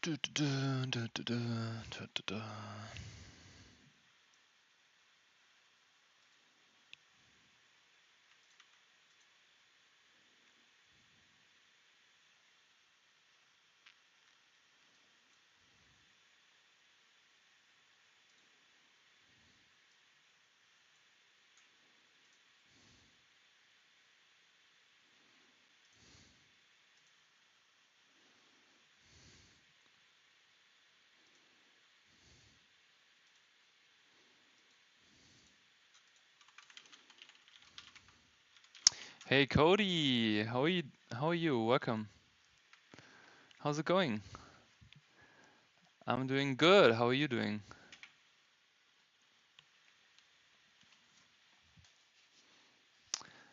Du, du, du, du, du, du, du, du, du. Hey Cody, how are you? How are you? Welcome. How's it going? I'm doing good. How are you doing?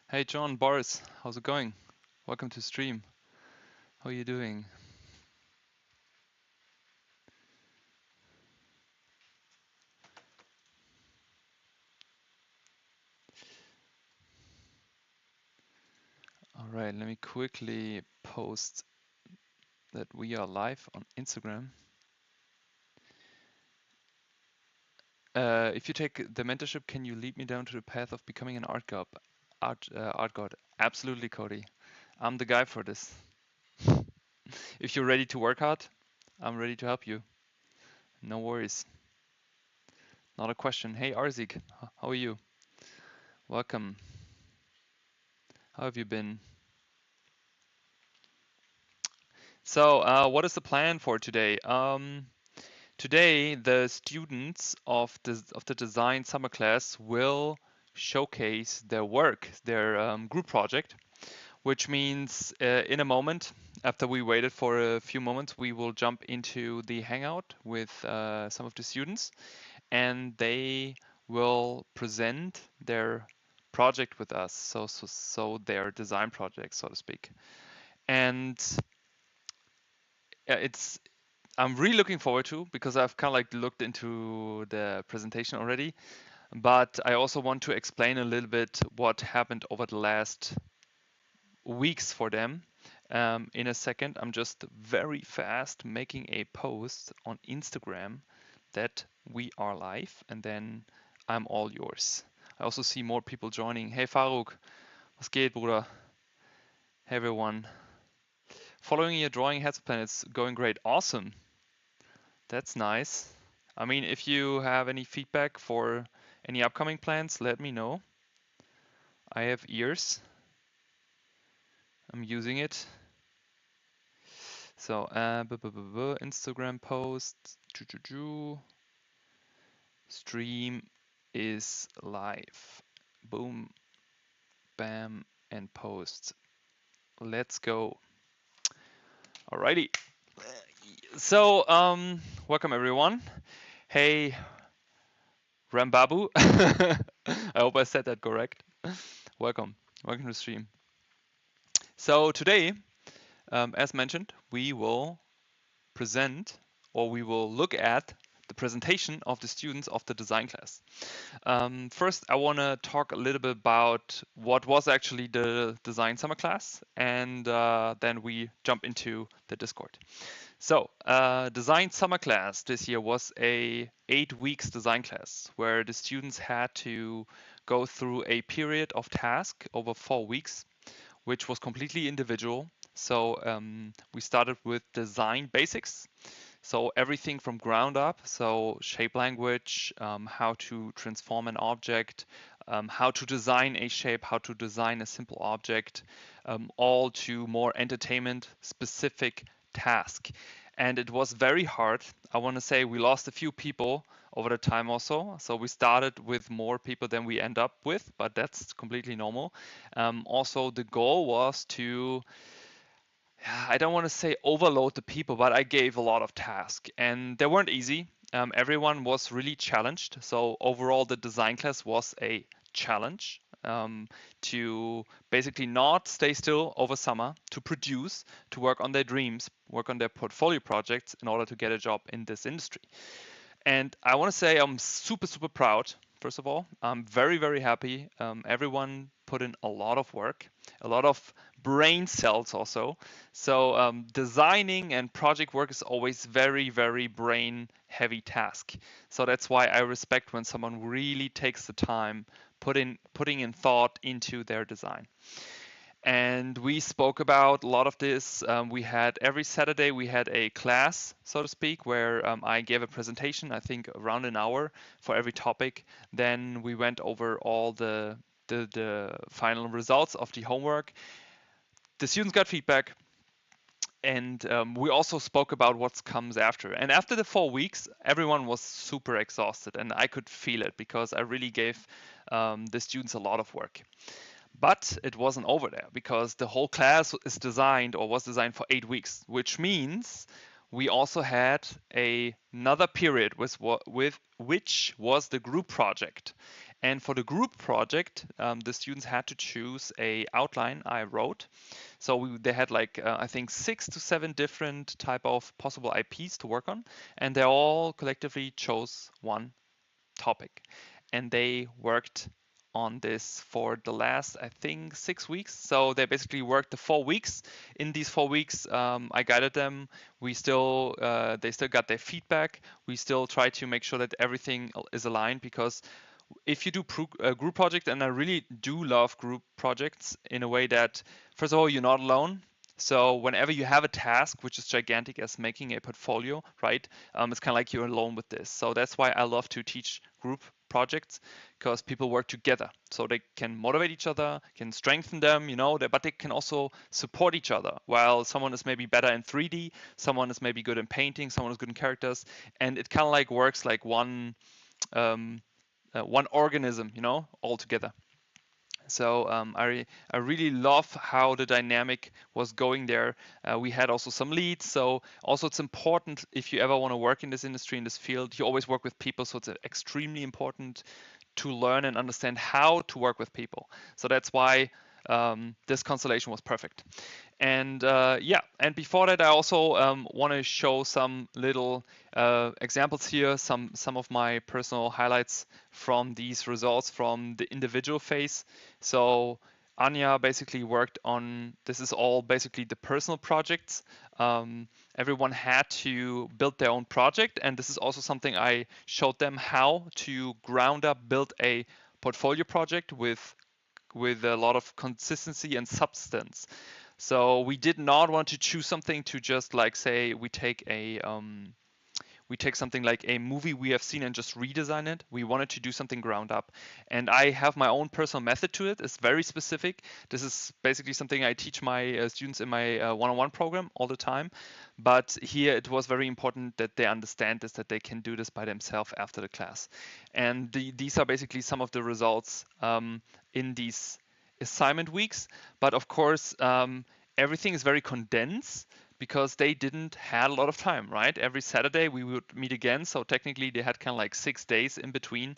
Hey John, Boris, how's it going? Welcome to stream. How are you doing? All right, let me quickly post that we are live on Instagram. If you take the mentorship, can you lead me down to the path of becoming an art god? Art god. Absolutely, Cody. I'm the guy for this. If you're ready to work hard, I'm ready to help you. No worries. Not a question. Hey Arzik, how are you? Welcome. How have you been? So, what is the plan for today? Today, the students of the design summer class will showcase their work, their group project, which means in a moment, after we waited for a few moments, we will jump into the hangout with some of the students, and they will present their project with us. So their design project, so to speak. And it's I'm really looking forward to, because I've kind of like looked into the presentation already, but I also want to explain a little bit what happened over the last weeks for them. In a second, I'm just very fast making a post on Instagram that we are live, and then I'm all yours. I also see more people joining. Hey Faruk, was geht, Bruder? Hey everyone. Following your drawing heads plan, it's going great. Awesome. That's nice. I mean, if you have any feedback for any upcoming plans, let me know. I have ears. I'm using it. So, Instagram post. Stream is live. Boom, bam, and post. Let's go. Alrighty. So, welcome everyone. Hey, Rambabu. I hope I said that correct. Welcome. Welcome to the stream. So today, as mentioned, we will present, or we will look at the presentation of the students of the design class. First, I want to talk a little bit about what was actually the design summer class, and then we jump into the Discord. So, design summer class this year was a 8 weeks design class where the students had to go through a period of task over 4 weeks, which was completely individual. So we started with design basics. So everything from ground up, so shape language, how to transform an object, how to design a shape, how to design a simple object, all to more entertainment specific task. And it was very hard. I want to say we lost a few people over the time also. So we started with more people than we end up with, but that's completely normal. Also, the goal was to, I don't want to say overload the people, but I gave a lot of tasks and they weren't easy. Everyone was really challenged. So overall, the design class was a challenge to basically not stay still over summer, to produce, to work on their dreams, work on their portfolio projects in order to get a job in this industry. And I want to say I'm super, super proud. First of all, I'm very, very happy. Everyone put in a lot of work, a lot of brain cells also. So designing and project work is always very, very brain heavy task. So that's why I respect when someone really takes the time putting in thought into their design. And we spoke about a lot of this. We had every Saturday we had a class, so to speak, where I gave a presentation, I think around an hour for every topic. Then we went over all the final results of the homework. The students got feedback, and we also spoke about what comes after. And after the 4 weeks, everyone was super exhausted, and I could feel it because I really gave the students a lot of work. But it wasn't over there because the whole class is designed or was designed for 8 weeks, which means we also had another period with which was the group project. And for the group project, the students had to choose a outline I wrote. So they had like I think 6 to 7 different type of possible IPs to work on, and they all collectively chose one topic, and they worked on this for the last I think 6 weeks. So they basically worked the 4 weeks. In these 4 weeks, I guided them. They still got their feedback. We still try to make sure that everything is aligned, because if you do a group project, and I really do love group projects in a way that, first of all, you're not alone. So whenever you have a task which is gigantic as making a portfolio, right? It's kind of like you're alone with this. So that's why I love to teach group projects, because people work together. So they can motivate each other, can strengthen them, but they can also support each other. While someone is maybe better in 3D, someone is maybe good in painting, someone is good in characters, and it kind of like works like um, one organism, all together. So I really love how the dynamic was going there. We had also some leads. So also it's important, if you ever want to work in this industry, in this field, you always work with people. So it's extremely important to learn and understand how to work with people. So that's why this constellation was perfect. And yeah, and before that, I also want to show some little examples here, some of my personal highlights from these results from the individual phase. So Anya basically worked on, this is all basically the personal projects. Everyone had to build their own project, and this is also something I showed them, how to ground up build a portfolio project with a lot of consistency and substance. So we did not want to choose something to just like say we take something like a movie we have seen and just redesign it. We wanted to do something ground up. And I have my own personal method to it. It's very specific. This is basically something I teach my students in my one-on-one program all the time. But here it was very important that they understand this, that they can do this by themselves after the class. And these are basically some of the results in these assignment weeks. But of course, everything is very condensed because they didn't had a lot of time, right? Every Saturday we would meet again, so technically they had kind of like 6 days in between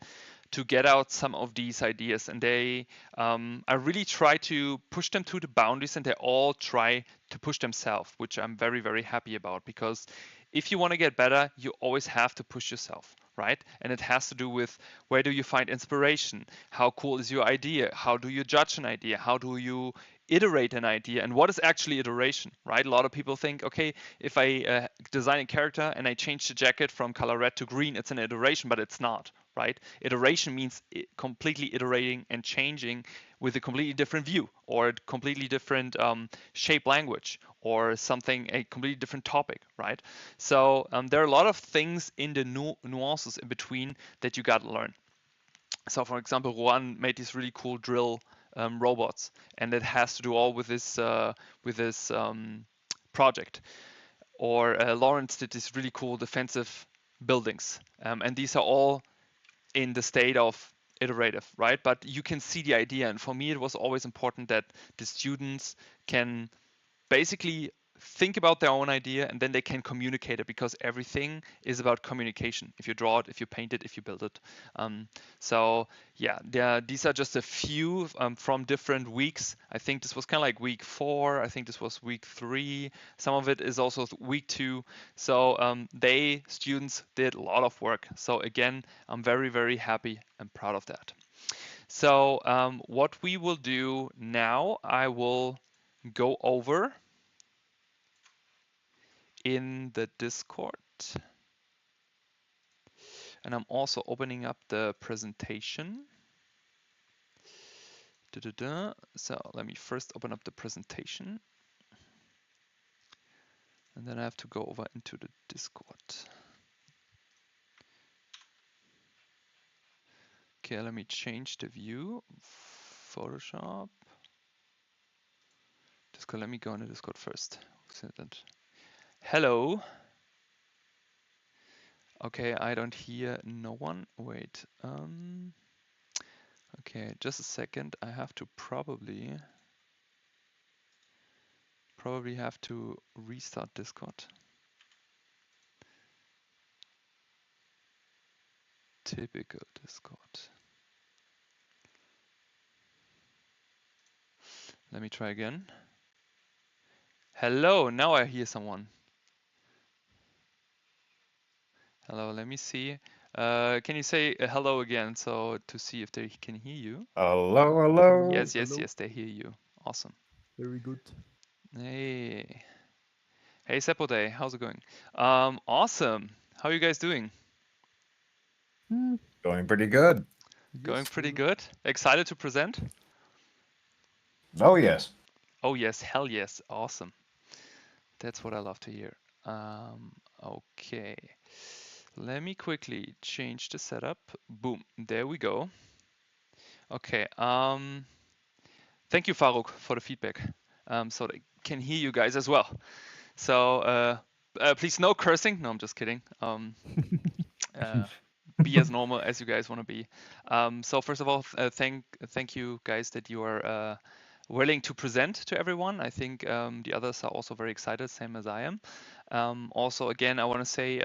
to get out some of these ideas. And I really try to push them to the boundaries, and they all try to push themselves, which I'm very, very happy about, because if you want to get better, you always have to push yourself, right? And it has to do with, where do you find inspiration? How cool is your idea? How do you judge an idea? How do you iterate an idea? And what is actually iteration, right? A lot of people think, okay, if I design a character and I change the jacket from color red to green, it's an iteration, but it's not, right? Iteration means completely iterating and changing with a completely different view, or a completely different shape language, or something, a completely different topic, right? So there are a lot of things in the nuances in between that you got to learn. So for example, Juan made these really cool drill robots, and it has to do all with this project. Or Lawrence did these really cool defensive buildings, and these are all in the state of iterative, right? But you can see the idea, and for me it was always important that the students can basically think about their own idea, and then they can communicate it, because everything is about communication. If you draw it, if you paint it, if you build it. So yeah, these are just a few from different weeks. I think this was kind of like week 4. I think this was week 3. Some of it is also week 2. So students did a lot of work. So again, I'm very, very happy and proud of that. So what we will do now, I will go over in the Discord, and I'm also opening up the presentation. So let me first open up the presentation, and then I have to go over into the Discord. Okay, let me change the view. Photoshop. Discord, let me go into Discord first. Hello. Okay, I don't hear no one. Wait. Okay, just a second. I have to probably have to restart Discord. Typical Discord. Let me try again. Hello, now I hear someone. Hello, let me see. Can you say hello again so to see if they can hear you? Hello, hello. Yes, Hello. yes, they hear you. Awesome. Very good. Hey. Hey, Sepode, how's it going? Awesome. How are you guys doing? Going pretty good. Going Yes, pretty very good. Excited to present? Oh, yes. Oh yes, hell yes. Awesome. That's what I love to hear. Okay. Let me quickly change the setup. Boom. There we go. Okay. Thank you, Faruk, for the feedback. So they can hear you guys as well. So please no cursing. No, I'm just kidding. Be as normal as you guys want to be. So first of all, thank you guys that you are willing to present to everyone. I think the others are also very excited, same as I am. Also, again, I want to say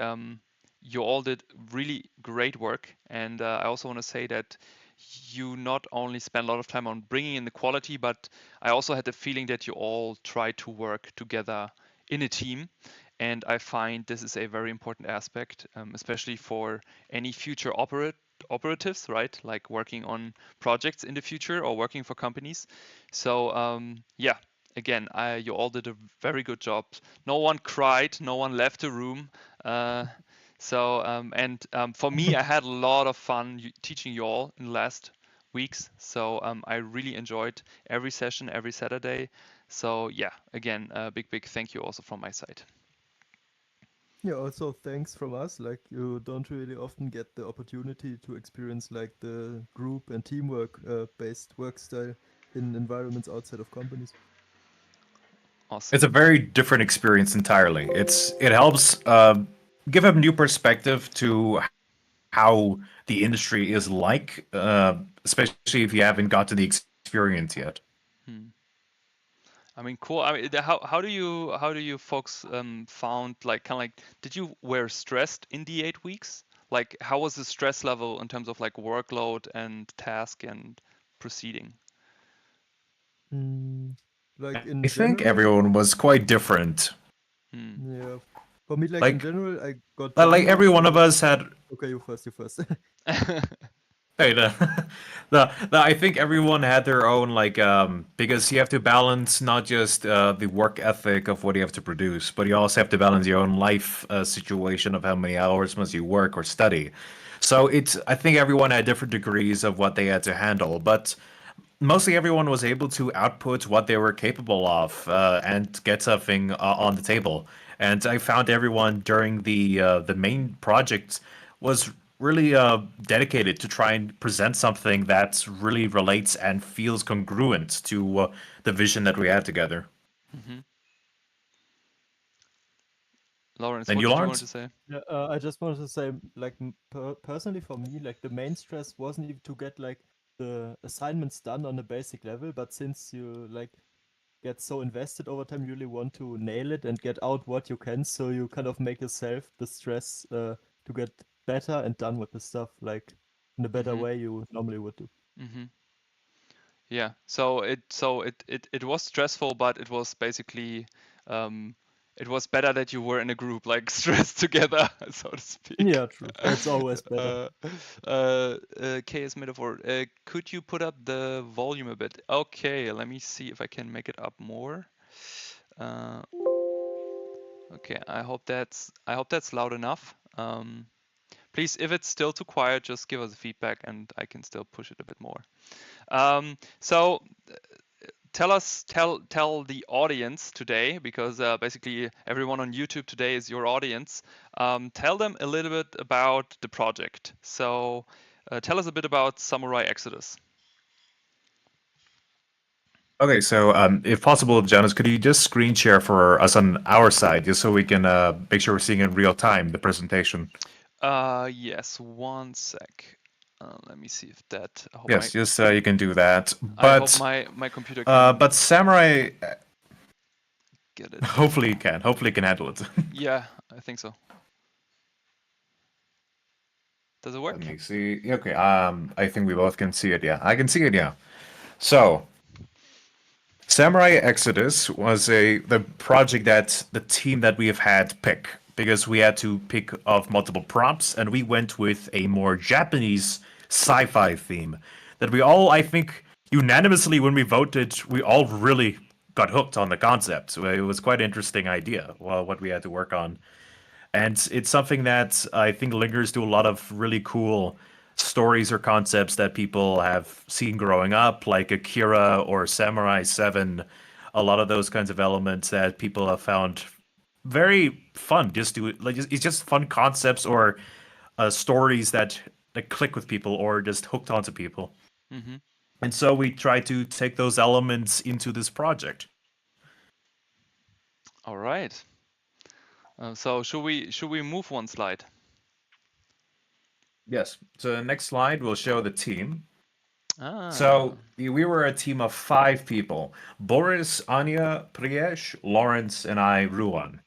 you all did really great work, and I also want to say that you not only spent a lot of time on bringing in the quality, but I also had the feeling that you all tried to work together in a team. And I find this is a very important aspect, especially for any future operatives, right? Like working on projects in the future or working for companies. So yeah, again, you all did a very good job. No one cried, no one left the room. For me, I had a lot of fun teaching you all in the last weeks. So I really enjoyed every session, every Saturday. So yeah, again, a big thank you also from my side. Yeah, also thanks from us. Like you don't really often get the opportunity to experience like the group and teamwork based work style in environments outside of companies. Awesome. It's a very different experience entirely. It helps give a new perspective to how the industry is like, especially if you haven't gotten the experience yet. Hmm. I mean, cool. I mean, how do you folks found like kind of like did you were stressed in the 8 weeks? Like, how was the stress level in terms of like workload and task and proceeding? Mm, like I in think general, everyone was quite different. Hmm. yeah. For me, like in Like, general, I got like done every most one of of it. us had. Okay, you first. You first. Hey, I think everyone had their own like because you have to balance not just the work ethic of what you have to produce, but you also have to balance your own life situation of how many hours must you work or study. So it's I think everyone had different degrees of what they had to handle, but mostly everyone was able to output what they were capable of and get something on the table. And I found everyone during the main project was really dedicated to try and present something that really relates and feels congruent to the vision that we had together. hmm Lawrence, And what you, did you want Lawrence? to say? Yeah, I just wanted to say, like, personally for me, like the main stress wasn't even to get like the assignments done on a basic level, but since you like get so invested over time, you really want to nail it and get out what you can, so you kind of make yourself the stress to get better and done with the stuff like in a better hmm way you normally would do. hmm Yeah. So it was stressful, but it was basically um, it was better that you were in a group, like stressed together, so to speak. Yeah, true. That's always better. KS Metaphor, could you put up the volume a bit? Okay, let me see if I can make it up more. Okay, I hope that's loud enough. Please, if it's still too quiet, just give us a feedback and I can still push it a bit more. So tell the audience today, because basically everyone on YouTube today is your audience. Tell them a little bit about the project. So tell us a bit about Samurai Exodus. Okay, so if possible, Jonas, could you just screen share for us on our side, just so we can make sure we're seeing in real time the presentation? Yes, one sec. Let me see if that. I hope Yes, my, just you can do that. I hope But my computer can but Samurai, get it. hopefully you can. Hopefully you can handle it. Yeah, I think so. Does it work? Let me see. Okay, I think we both can see it. Yeah, I can see it. Yeah. So, Samurai Exodus was the project that the team that we have had pick, because we had to pick of multiple prompts, and we went with a more Japanese sci-fi theme that we all, I think, unanimously when we voted, we all really got hooked on the concept. So it was quite an interesting idea, well, what we had to work on. And it's something that I think lingers to a lot of really cool stories or concepts that people have seen growing up, like Akira or Samurai 7. A lot of those kinds of elements that people have found very fun. Just to like, it's just fun concepts or stories that click with people or just hooked onto people. Mm-hmm. And so we try to take those elements into this project. All right. So should we move one slide? Yes. So the next slide will show the team. Ah. So we were a team of 5 people: Boris, Anya, Priyesh, Lawrence, and I, Ruan.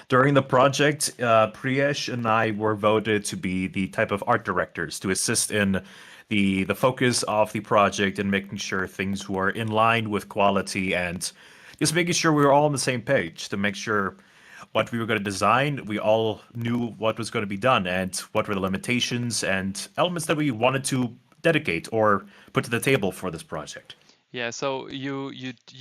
During the project, Priyesh and I were voted to be the type of art directors to assist in the focus of the project and making sure things were in line with quality and just making sure we were all on the same page to make sure what we were going to design, we all knew what was going to be done and what were the limitations and elements that we wanted to dedicate or put to the table for this project. Yeah, so you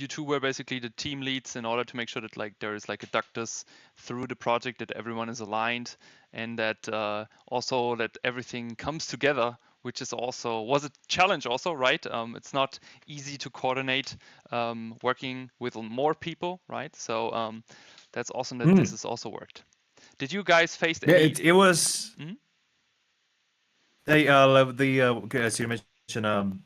two were basically the team leads in order to make sure that like there is like a ductus through the project, that everyone is aligned, and that also that everything comes together, which is also was a challenge also, right? It's not easy to coordinate working with more people, right? So that's awesome that this has also worked. Did you guys face Yeah, any? it was. Mhm. As you mentioned,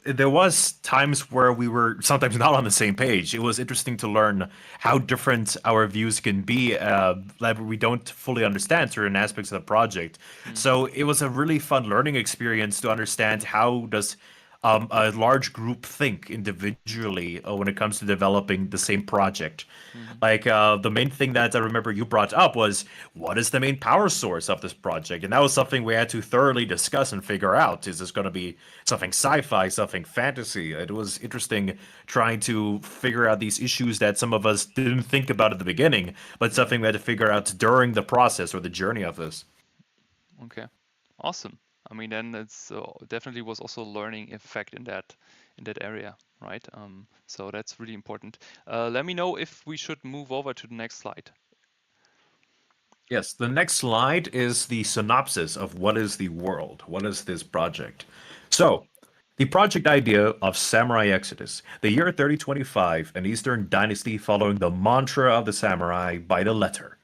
there was times where we were sometimes not on the same page. It was interesting to learn how different our views can be, that we don't fully understand certain aspects of the project. So it was a really fun learning experience to understand how does a large group think individually when it comes to developing the same project. Like the main thing that I remember you brought up was, what is the main power source of this project? And that was something we had to thoroughly discuss and figure out. Is this going to be something sci-fi, something fantasy? It was interesting trying to figure out these issues that some of us didn't think about at the beginning, but something we had to figure out during the process or the journey of this. Okay, awesome. I mean, then it's definitely was also learning effect in that area, right? So that's really important. Let me know if we should move over to the next slide. Yes, the next slide is the synopsis of what is the world, what is this project. So, the project idea of Samurai Exodus, the year 3025, an Eastern dynasty following the mantra of the samurai by the letter,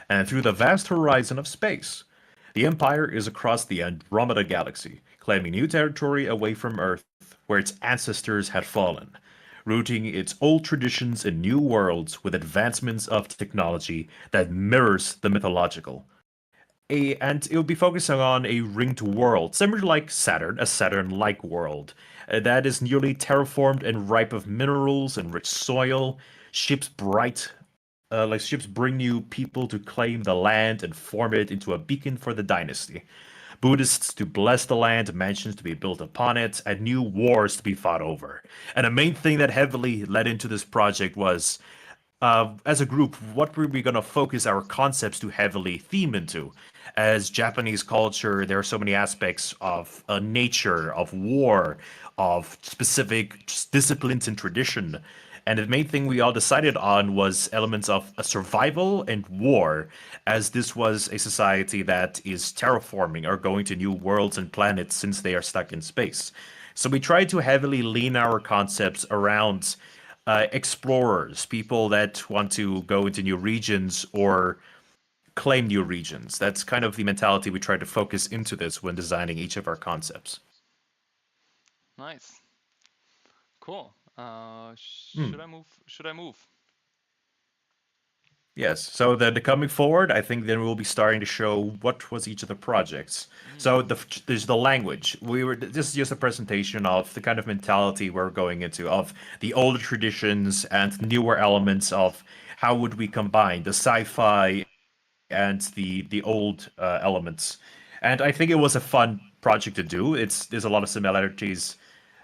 and through the vast horizon of space. The Empire is across the Andromeda Galaxy, claiming new territory away from Earth where its ancestors had fallen, rooting its old traditions in new worlds with advancements of technology that mirrors the mythological. And it will be focusing on a ringed world, similar like Saturn, a Saturn-like world that is newly terraformed and ripe of minerals and rich soil. Ships bright, like ships bring new people to claim the land and form it into a beacon for the dynasty. Buddhists to bless the land, mansions to be built upon it, and new wars to be fought over. And the main thing that heavily led into this project was as a group, what were we going to focus our concepts to heavily theme into? As Japanese culture, there are so many aspects of nature, of war, of specific disciplines and tradition. And the main thing we all decided on was elements of survival and war, as this was a society that is terraforming or going to new worlds and planets since they are stuck in space. So we tried to heavily lean our concepts around explorers, people that want to go into new regions or claim new regions. That's kind of the mentality we try to focus into this when designing each of our concepts. Nice. Cool. Hmm. Should I move? Should I move? Yes. So then coming forward, I think then we'll be starting to show what was each of the projects. So there's the language. This is just a presentation of the kind of mentality we're going into of the older traditions and newer elements of how would we combine the sci-fi and the old elements. And I think it was a fun project to do. There's a lot of similarities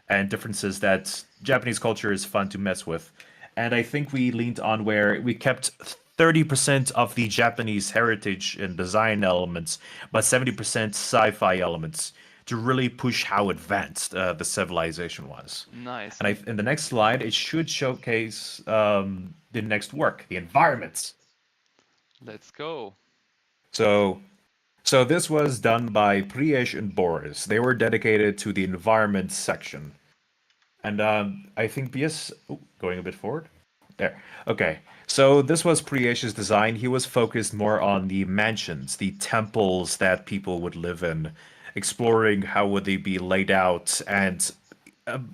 and differences that Japanese culture is fun to mess with. And I think we leaned on where we kept 30% of the Japanese heritage and design elements, but 70% sci-fi elements to really push how advanced the civilization was. Nice. And in the next slide, it should showcase the next work, the environments. Let's go. So so this was done by Priesh and Boris. They were dedicated to the environment section. And I think PS, going a bit forward. There. Okay. So this was Priesh's design. He was focused more on the mansions, the temples that people would live in, exploring how would they be laid out and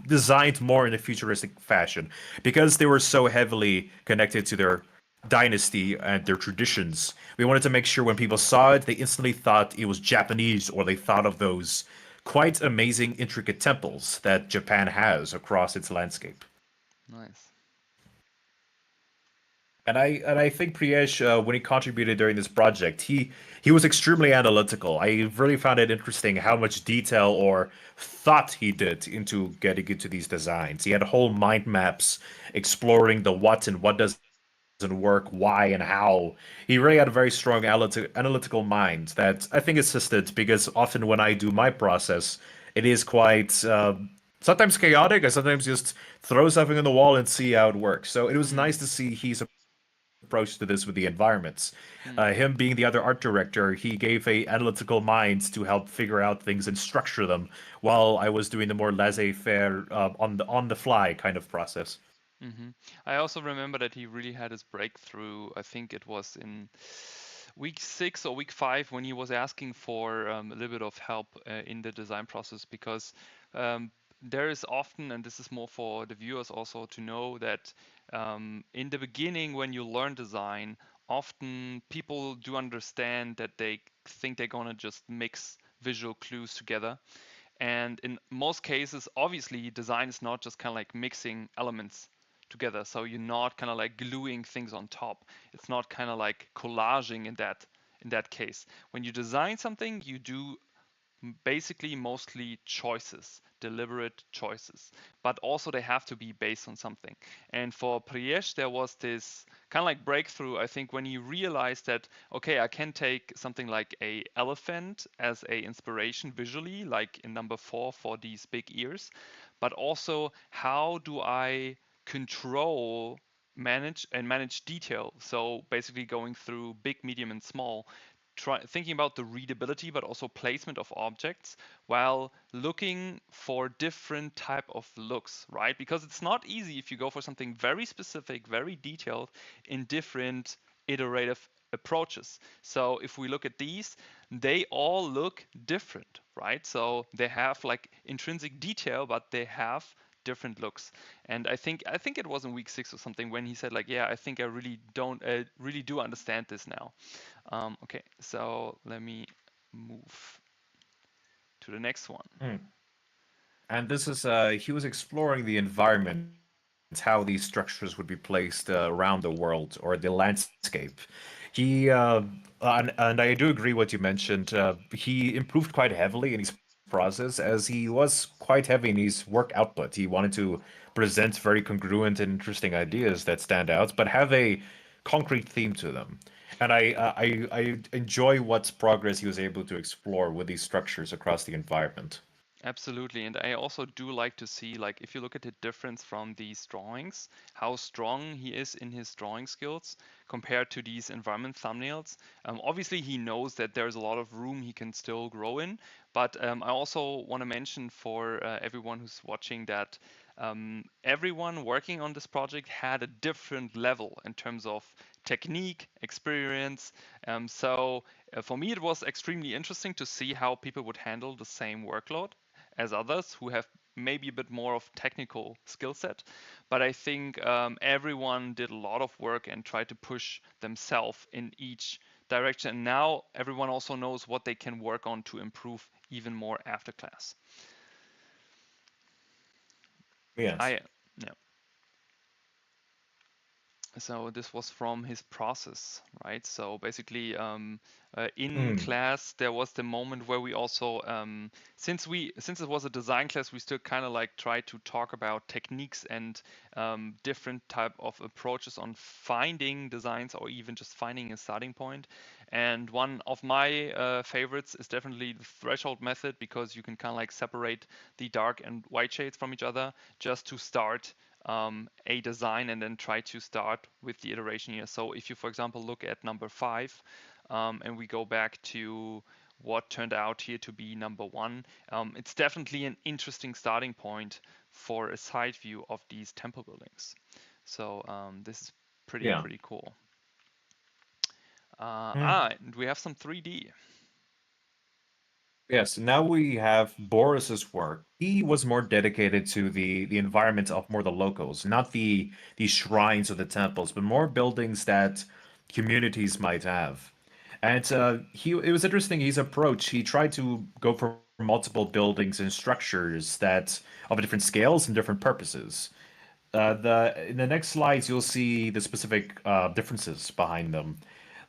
designed more in a futuristic fashion because they were so heavily connected to their dynasty and their traditions. We wanted to make sure when people saw it, they instantly thought it was Japanese or they thought of those quite amazing, intricate temples that Japan has across its landscape. Nice. And I think Priyesh, when he contributed during this project, he was extremely analytical. I really found it interesting how much detail or thought he did into getting into these designs. He had whole mind maps exploring the what and what doesn't work, why and how. He really had a very strong analytical mind that I think assisted because often when I do my process, it is quite sometimes chaotic. I sometimes just throw something on the wall and see how it works. So it was Mm, nice to see he's approach to this with the environments. mm, Him being the other art director, he gave a analytical mind to help figure out things and structure them, while I was doing the more laissez-faire on the fly kind of process. hmm I also remember that he really had his breakthrough. I think it was in week 6 or week 5 when he was asking for a little bit of help in the design process because um, there is often, and this is more for the viewers also to know that in the beginning when you learn design, often people do understand that they think they're gonna just mix visual clues together. And in most cases, obviously, design is not just kind of like mixing elements together. So you're not kind of like gluing things on top. It's not kind of like collaging in that case. When you design something, you do basically mostly choices, deliberate choices, but also they have to be based on something. And for Priyesh, there was this kind of like breakthrough, I think, when he realized that, okay, I can take something like a elephant as a inspiration visually, like in number 4 for these big ears, but also how do I control manage detail, so basically going through big, medium and small, thinking about the readability but also placement of objects while looking for different type of looks, right? Because it's not easy if you go for something very specific, very detailed in different iterative approaches. So if we look at these, they all look different, right? So they have like intrinsic detail, but they have different looks. And I think it was in week 6 or something when he said like, yeah, I think I really do understand this now. Okay, so let me move to the next one. Hmm. And this is he was exploring the environment, how these structures would be placed around the world or the landscape. And I do agree what you mentioned. He improved quite heavily, and he process, as he was quite heavy in his work output. He wanted to present very congruent and interesting ideas that stand out, but have a concrete theme to them. And I enjoy what progress he was able to explore with these structures across the environment. Absolutely, and I also do like to see, like, if you look at the difference from these drawings, how strong he is in his drawing skills compared to these environment thumbnails. Obviously, he knows that there's a lot of room he can still grow in, but I also want to mention for everyone who's watching that everyone working on this project had a different level in terms of technique, experience. So for me, it was extremely interesting to see how people would handle the same workload as others who have maybe a bit more of technical skill set. But I think everyone did a lot of work and tried to push themselves in each direction. And now everyone also knows what they can work on to improve even more after class. Yes. I yeah. So this was from his process, right? So basically, in Mm. class there was the moment where we also, since it was a design class, we still kind of like try to talk about techniques and different type of approaches on finding designs or even just finding a starting point. And one of my favorites is definitely the threshold method, because you can kind of like separate the dark and white shades from each other just to start a design and then try to start with the iteration here. So if you, for example, look at number 5 and we go back to what turned out here to be number 1, it's definitely an interesting starting point for a side view of these temple buildings. So this is Yeah. pretty cool. Mm. And we have some 3D. Yes, now we have Boris's work. He was more dedicated to the environment of more the locals, not the shrines or the temples, but more buildings that communities might have. And it was interesting his approach. He tried to go for multiple buildings and structures that of different scales and different purposes. The in the next slides you'll see the specific differences behind them.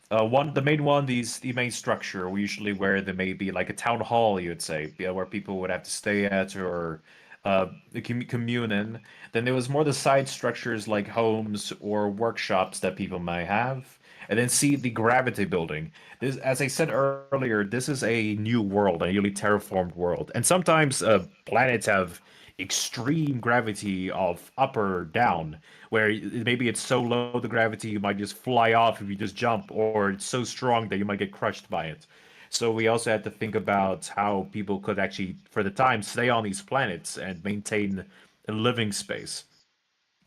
The main one, the main structure, usually where there may be like a town hall, you would say, yeah, where people would have to stay at, or the commune in. Then there was more the side structures like homes or workshops that people may have. And then see the gravity building. This, as I said earlier, this is a new world, a newly terraformed world. And sometimes planets have extreme gravity of up or down, where maybe it's so low the gravity you might just fly off if you just jump, or it's so strong that you might get crushed by it. So we also had to think about how people could actually, for the time, stay on these planets and maintain a living space.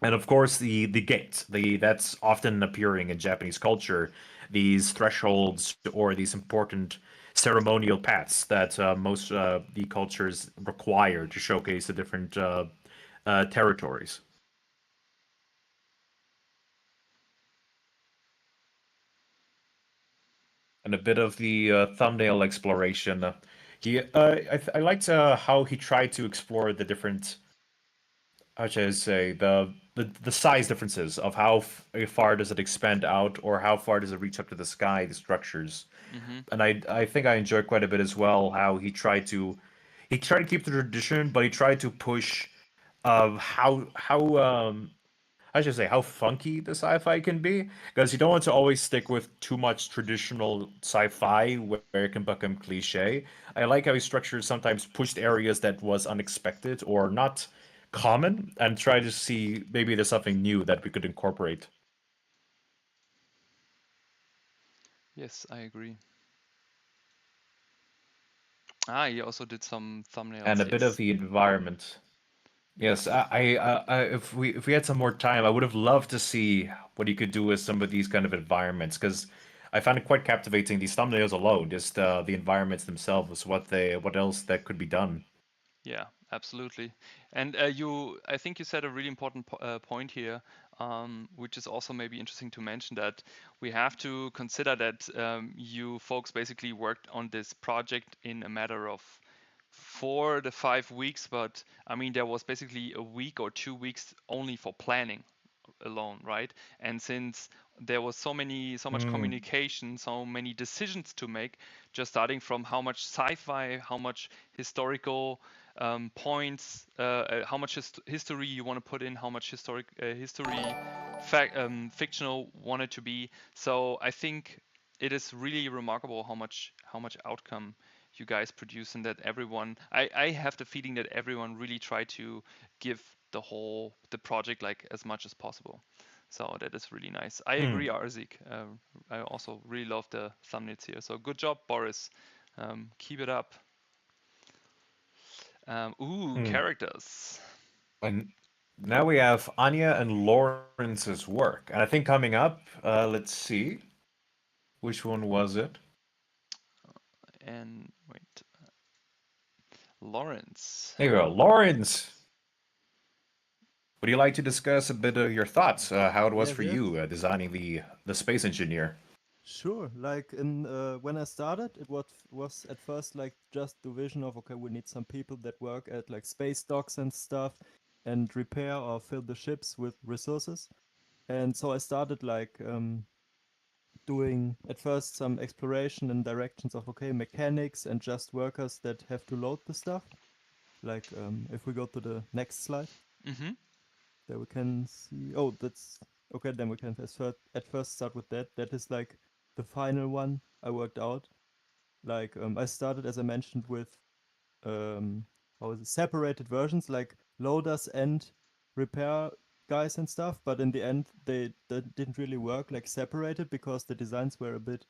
And of course, the gate, the that's often appearing in Japanese culture, these thresholds or these important ceremonial paths that most the cultures require to showcase the different territories. And a bit of the thumbnail exploration. I liked how he tried to explore the different, how should I say, the size differences of far does it expand out, or how far does it reach up to the sky, the structures. Hmm. And I think I enjoyed quite a bit as well how he tried to keep the tradition, but he tried to push how should I say, how funky the sci-fi can be, because you don't want to always stick with too much traditional sci-fi where it can become cliche. I like how he structured sometimes pushed areas that was unexpected or not common, and try to see maybe there's something new that we could incorporate. Yes, I agree. He also did some And thumbnails. a bit of Yes. the environment. Yes, if we had some more time, I would have loved to see what you could do with some of these kind of environments, because I found it quite captivating. These thumbnails alone, just the environments themselves, what else that could be done. Yeah, absolutely. And I think you said a really important point here, which is also maybe interesting to mention, that we have to consider that you folks basically worked on this project in a matter of 4 to 5 weeks, but I mean, there was basically a week or 2 weeks only for planning, alone, right? And since there was so much communication, so many decisions to make, just starting from how much sci-fi, how much historical points, how much history you want to put in, how much history fictional want it to be. So I think it is really remarkable how much outcome you guys produce, and that everyone, I have the feeling that everyone really tried to give the project like as much as possible. So that is really nice. I agree, Arzik. I also really love the thumbnails here. So good job, Boris. Keep it up. Characters. And now we have Anya and Lawrence's work. And I think coming up, let's see. Which one was it? And wait. Lawrence. There you go. Lawrence! Would you like to discuss a bit of your thoughts, how it was for you designing the space engineer? Sure. Like in when I started, it was at first like just the vision of, okay, we need some people that work at like space docks and stuff, and repair or fill the ships with resources. And so I started like doing at first some exploration in directions of, okay, mechanics and just workers that have to load the stuff. Like if we go to the next slide, there we can see. Oh, that's okay. Then we can at first start with that. That is like the final one I worked out. Like I started, as I mentioned, with how is it, separated versions, like loaders and repair guys and stuff. But in the end, they didn't really work like separated, because the designs were a bit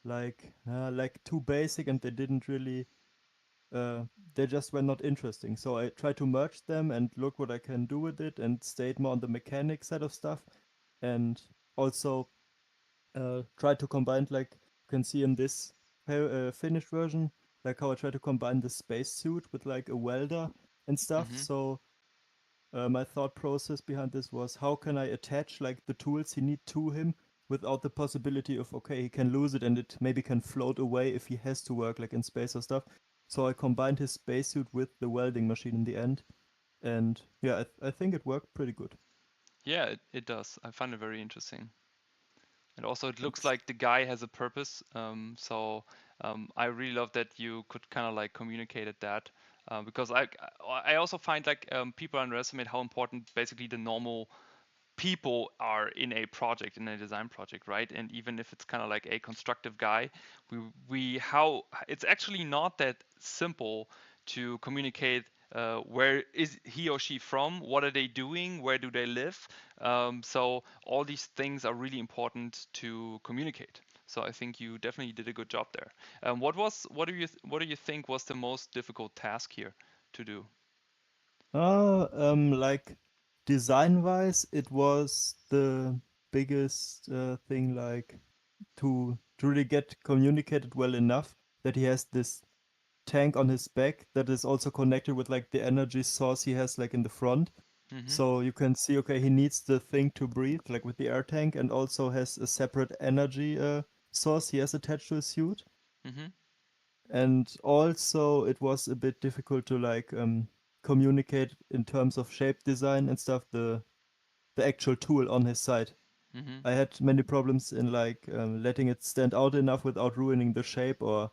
like too basic, and they didn't really they just were not interesting. So I tried to merge them and look what I can do with it, and stayed more on the mechanic side of stuff, and also tried to combine, like you can see in this finished version, like how I try to combine the spacesuit with like a welder and stuff. So my thought process behind this was, how can I attach like the tools he need to him without the possibility of, okay, he can lose it and it maybe can float away if he has to work like in space or stuff. So I combined his spacesuit with the welding machine in the end, and yeah, I think it worked pretty good. Yeah, it does. I find it very interesting. And also it looks like the guy has a purpose. I really love that you could kind of like communicated that, because I also find like people underestimate how important basically the normal people are in a project, in a design project, right? And even if it's kind of like a constructive guy, it's actually not that simple to communicate where is he or she from, what are they doing, where do they live. So all these things are really important to communicate. So I think you definitely did a good job there. What do you think was the most difficult task here to do? Like design-wise, it was the biggest thing, like to really get communicated well enough that he has this tank on his back that is also connected with like the energy source he has like in the front. So you can see, okay, he needs the thing to breathe, like with the air tank, and also has a separate energy source he has attached to his suit. And also it was a bit difficult to like communicate in terms of shape design and stuff, the actual tool on his side. I had many problems in like letting it stand out enough without ruining the shape or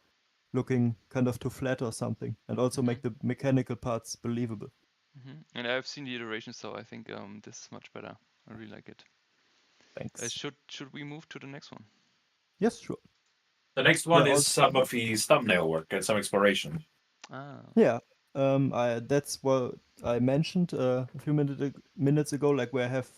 looking kind of too flat or something, and also make the mechanical parts believable. And I've seen the iteration, so I think this is much better. I really like it. Thanks. Should we move to the next one? Yes, sure. The next one is some of his thumbnail work and some exploration. Yeah, that's what I mentioned a few minutes ago, like where I have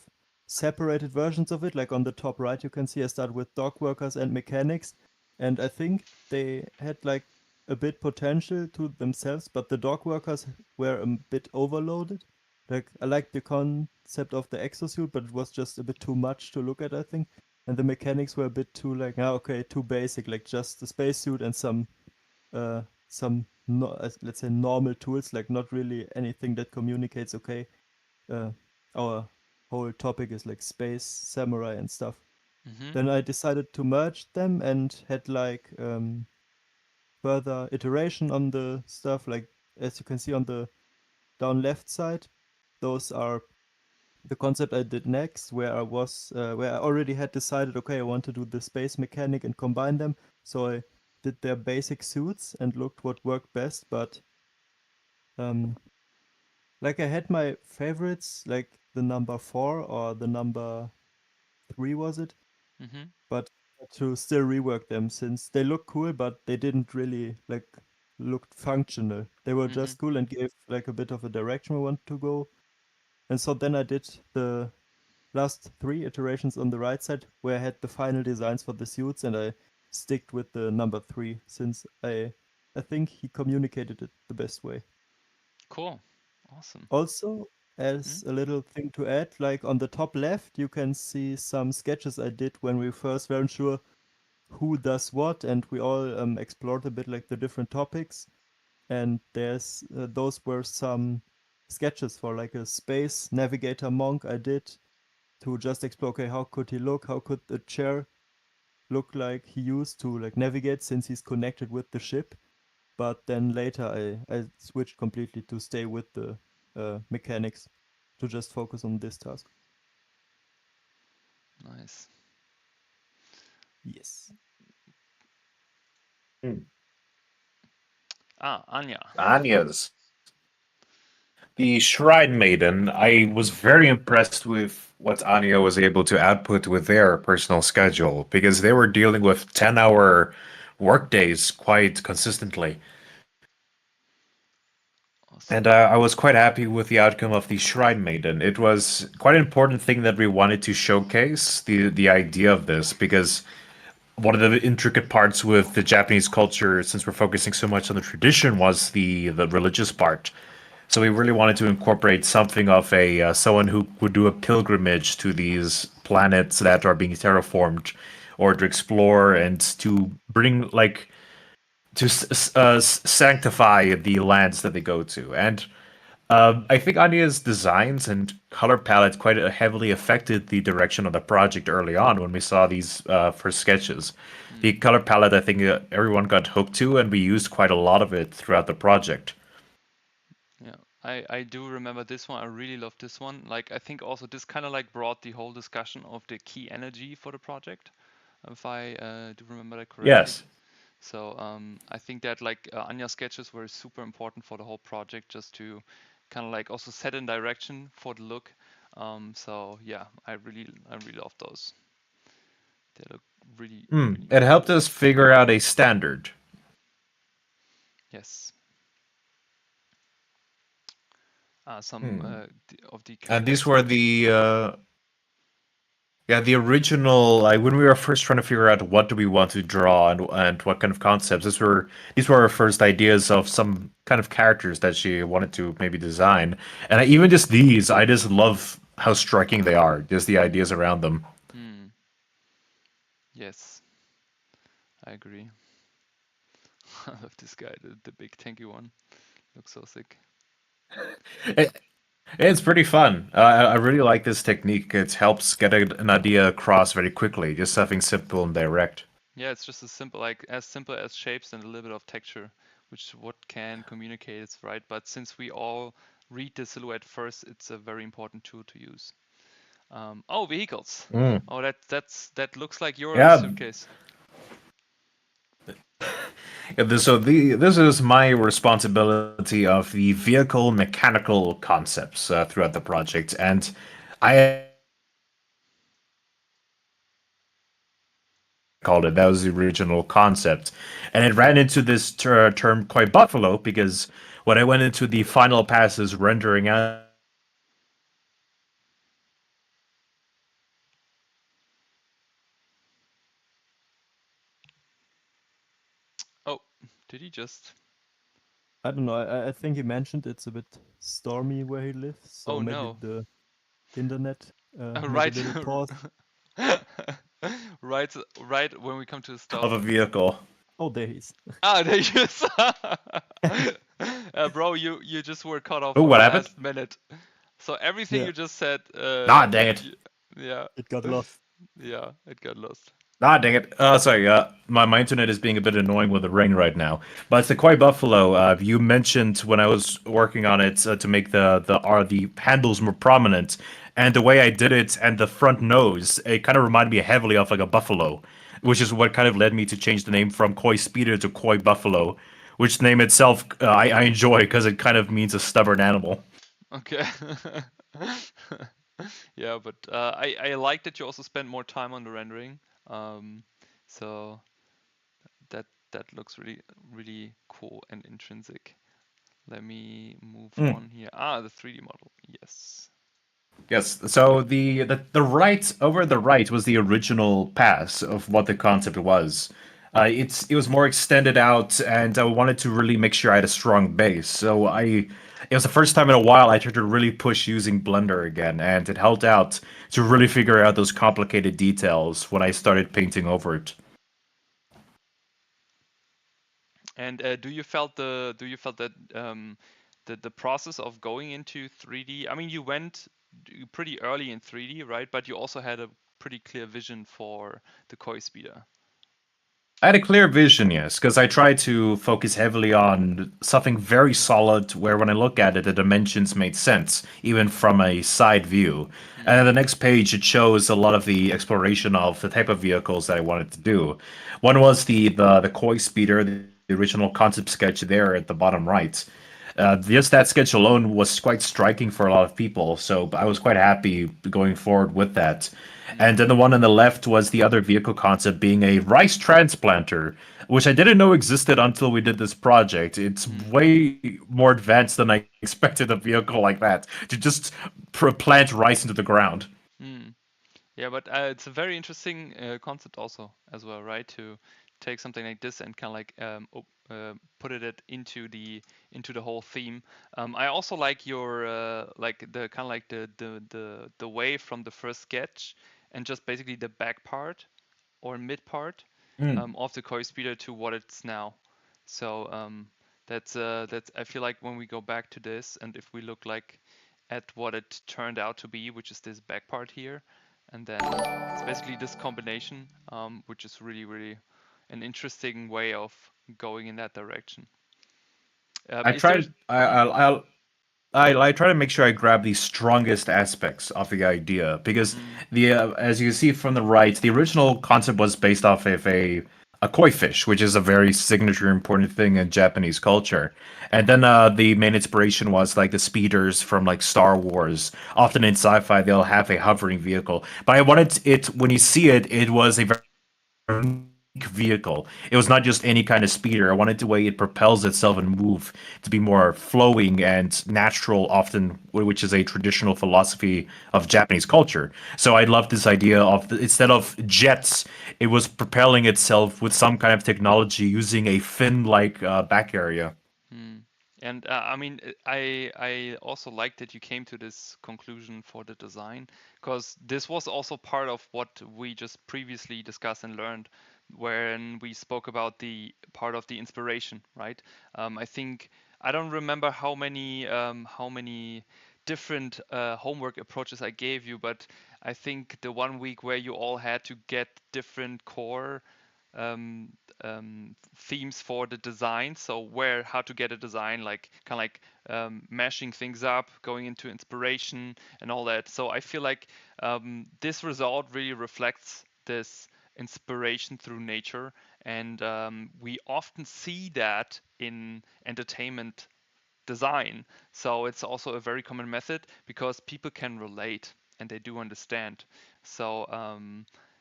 separated versions of it. Like on the top right, you can see I start with dock workers and mechanics, and I think they had like a bit potential to themselves, but the dock workers were a bit overloaded. Like I liked the concept of the exosuit, but it was just a bit too much to look at, I think. And the mechanics were a bit too like, okay, too basic, like just the spacesuit and some let's say normal tools, like not really anything that communicates, okay, our whole topic is like space, samurai and stuff. Then I decided to merge them and had like further iteration on the stuff. Like as you can see on the down left side, those are the concept I did next, where I already had decided, okay, I want to do the space mechanic and combine them. So I did their basic suits and looked what worked best. But like I had my favorites, like the number 4 or the number 3, was it? Mm-hmm. But to still rework them since they look cool, but they didn't really like looked functional. They were Mm-hmm. just cool and gave like a bit of a direction we want to go. And so then I did the last 3 iterations on the right side where I had the final designs for the suits, and I sticked with the number 3 since I think he communicated it the best way. Cool. Awesome. Also, as a little thing to add, like on the top left, you can see some sketches I did when we first weren't sure who does what, and we all explored a bit like the different topics. And there's those were some sketches for like a space navigator monk I did to just explore, okay, how could he look? How could the chair look like he used to like navigate since he's connected with the ship? But then later I switched completely to stay with the mechanics to just focus on this task. Nice. Yes. Anya. Anya's. The Shrine Maiden, I was very impressed with what Anya was able to output with their personal schedule because they were dealing with 10-hour workdays quite consistently. Awesome. And I was quite happy with the outcome of the Shrine Maiden. It was quite an important thing that we wanted to showcase the idea of this because one of the intricate parts with the Japanese culture, since we're focusing so much on the tradition, was the religious part. So we really wanted to incorporate something of a someone who would do a pilgrimage to these planets that are being terraformed, or to explore and to bring like to sanctify the lands that they go to. And I think Anya's designs and color palette quite heavily affected the direction of the project early on when we saw these first sketches. The color palette, I think everyone got hooked to, and we used quite a lot of it throughout the project. Yeah, I do remember this one. I really love this one. Like, I think also this kind of like brought the whole discussion of the key energy for the project, if I do remember that correctly. Yes. So I think that like Anya sketches were super important for the whole project, just to kind of like also set a direction for the look. So yeah, I really love those. They look really, really It helped us figure out a standard. yes. Some of the And these characters. were the the original, like when we were first trying to figure out what do we want to draw and what kind of concepts. These were our first ideas of some kind of characters that she wanted to maybe design. And even just these, I just love how striking they are. Just the ideas around them. Yes, I agree. I love this guy, the big tanky one. Looks so sick. It's pretty fun. I really like this technique. It helps get an idea across very quickly. Just something simple and direct. Yeah, it's just as simple as shapes and a little bit of texture, which what can communicate is right. But since we all read the silhouette first, it's a very important tool to use. Oh, vehicles. Oh, that looks like your suitcase. This is my responsibility of the vehicle mechanical concepts throughout the project, and I called it. That was the original concept, and it ran into this term quite buffalo because when I went into the final passes rendering out. Oh, did he just? I don't know. I think he mentioned it's a bit stormy where he lives, so maybe no. the internet Right. made a little pause. right when we come to the stop. Of a vehicle. Oh, there he is. There you bro, you just were cut off Oh, for what the happened? last minute. So everything Yeah. you just said. Dang it. Yeah. It got lost. Yeah, it got lost. Ah, dang it. Sorry, my internet is being a bit annoying with the rain right now. But it's the Koi Buffalo. You mentioned when I was working on it to make the handles more prominent, and the way I did it and the front nose, it kind of reminded me heavily of like a buffalo, which is what kind of led me to change the name from Koi Speeder to Koi Buffalo, which name itself I enjoy because it kind of means a stubborn animal. Okay. Yeah, but I like that you also spend more time on the rendering. Um, so that looks really cool and intrinsic. Let me move Mm. on here. Ah, the 3D model. Yes. Yes. So the right over the right was the original pass of what the concept was. It was more extended out, and I wanted to really make sure I had a strong base. So it was the first time in a while I tried to really push using Blender again, and it helped out to really figure out those complicated details when I started painting over it. And do you felt that the process of going into 3D? I mean, you went pretty early in 3D, right? But you also had a pretty clear vision for the Koi Speeder. I had a clear vision, yes, because I tried to focus heavily on something very solid where when I look at it, the dimensions made sense, even from a side view. And Hmm. then the next page, it shows a lot of the exploration of the type of vehicles that I wanted to do. One was the Koi Speeder, the original concept sketch there at the bottom right. Just that sketch alone was quite striking for a lot of people, so I was quite happy going forward with that. And Hmm. then the one on the left was the other vehicle concept being a rice transplanter, which I didn't know existed until we did this project. It's Hmm. way more advanced than I expected a vehicle like that to just plant rice into the ground. Hmm. Yeah, but it's a very interesting concept also as well, right? To take something like this and kind of like put it into the whole theme. I also like your like the kind of like the way from the first sketch and just basically the back part or mid part Mm. of the Koi Speeder to what it's now. So that's I feel like when we go back to this and if we look like at what it turned out to be, which is this back part here, and then it's basically this combination, which is really an interesting way of going in that direction. I Is there? tried. I try to make sure I grab the strongest aspects of the idea because Mm, the as you see from the right, the original concept was based off of a koi fish, which is a very signature important thing in Japanese culture. And then the main inspiration was like the speeders from like Star Wars. Often in sci-fi, they'll have a hovering vehicle, but I wanted it when you see it, it was a very unique vehicle. It was not just any kind of speeder. I wanted the way it propels itself and move to be more flowing and natural, often, which is a traditional philosophy of Japanese culture. So I loved this idea of instead of jets, it was propelling itself with some kind of technology using a fin-like back area. mm. And I mean, I also like that you came to this conclusion for the design because this was also part of what we just previously discussed and learned when we spoke about the part of the inspiration, right? I think I don't remember how many different homework approaches I gave you, but I think the one week where you all had to get different core um, themes for the design. So where how to get a design, like kind of like mashing things up, going into inspiration and all that. So I feel like this result really reflects this inspiration through nature, and we often see that in entertainment design. So it's also a very common method because people can relate and they do understand. So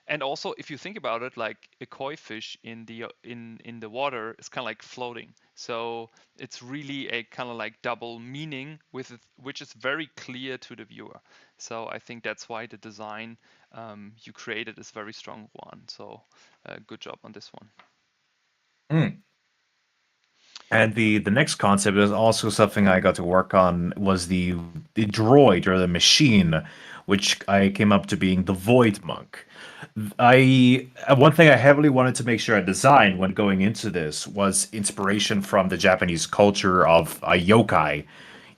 and also if you think about it, like a koi fish in the water is kind of like floating. So it's really a kind of like double meaning with it, which is very clear to the viewer. So I think that's why the design you created is very strong one. So good job on this one. Mm. And the next concept is also something I got to work on was the droid or the machine, which I came up to being the Void Monk. One thing I heavily wanted to make sure I designed when going into this was inspiration from the Japanese culture of a yokai.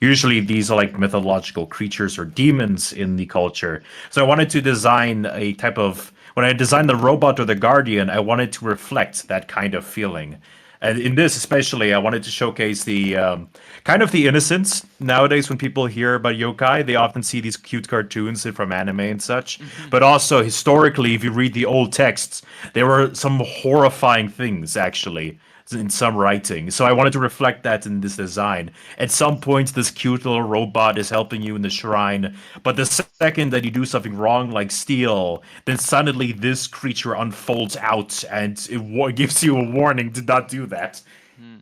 Usually these are like mythological creatures or demons in the culture. So I wanted to design a type of when I designed the robot or the guardian, I wanted to reflect that kind of feeling. And in this especially, I wanted to showcase the kind of the innocence. Nowadays, when people hear about yokai, they often see these cute cartoons from anime and such. Mhm. But also, historically, if you read the old texts, there were some horrifying things, actually, in some writing. So I wanted to reflect that in this design. At some point, this cute little robot is helping you in the shrine, but the second that you do something wrong, like steal, then suddenly this creature unfolds out and gives you a warning to not do that. Hmm.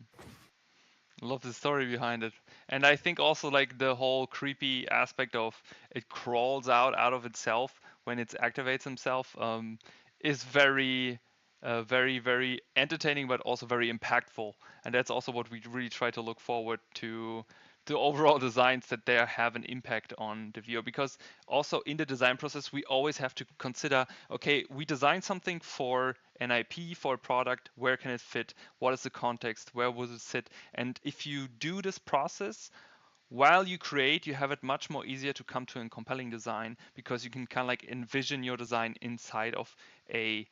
Love the story behind it. And I think also like the whole creepy aspect of it crawls out of itself when it activates himself is very entertaining, but also very impactful. And that's also what we really try to look forward to overall designs, that they have an impact on the viewer. Because also in the design process, we always have to consider, okay, we design something for an IP, for a product, where can it fit? What is the context? Where will it sit? And if you do this process while you create, you have it much more easier to come to a compelling design, because you can kind of like envision your design inside of a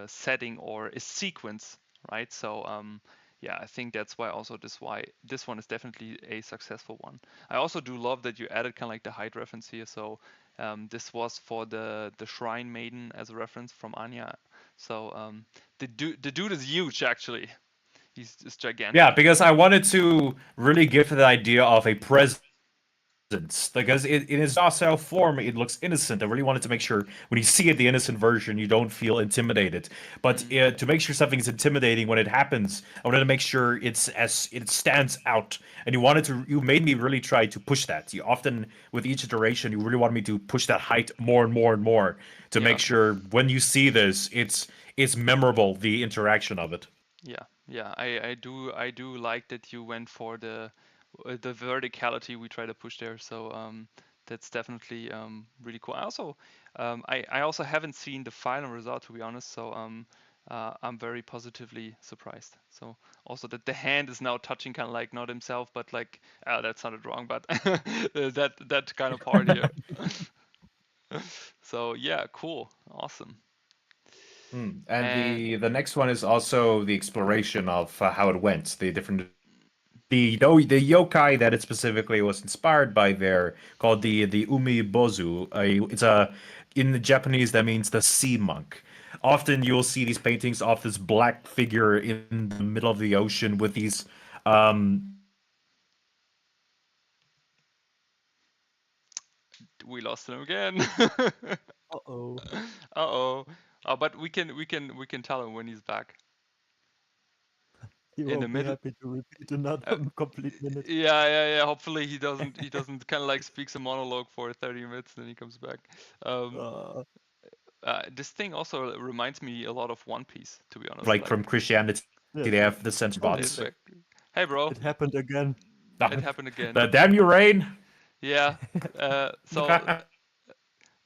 setting or a sequence, right? So yeah, I think that's why also why this one is definitely a successful one. I also do love that you added kind of like the height reference here. So this was for the Shrine Maiden as a reference from Anya. So the dude is huge actually. He's just Yeah, gigantic. because I wanted to really give the idea of a presence. Because in its docile form, it looks innocent. I really wanted to make sure when you see it, the innocent version, you don't feel intimidated. But Mm, to make sure something is intimidating when it happens, I wanted to make sure it stands out. And you made me really try to push that. You often, with each iteration, you really wanted me to push that height more and more and more to make yeah. sure when you see this, it's memorable, the interaction of it. Yeah. I do like that you went for the verticality we try to push there. So that's definitely really cool. I also haven't seen the final result, to be honest. So I'm very positively surprised. So also that the hand is now touching kind of like not himself, but like that sounded wrong, but that kind of part here. So yeah, cool, awesome. And And the next one is also the exploration of how it went, the different the yokai that it specifically was inspired by there, called the umibozu. It's a in the Japanese that means the sea monk. Often you'll see these paintings of this black figure in the middle of the ocean with these we lost him again. Uh-oh. Uh-oh. But we can tell him when he's back. He In the won't be middle. happy to repeat another Uh, complete minute. yeah. Hopefully he doesn't kind of like speaks a monologue for 30 minutes and then he comes back. Um, Uh, this thing also reminds me a lot of One Piece, to be honest. like Like, from Christianity. They yes. have the censor Oh, he's bots. back. Hey, bro, it happened again. it happened again. The damn you, Rain. Yeah. So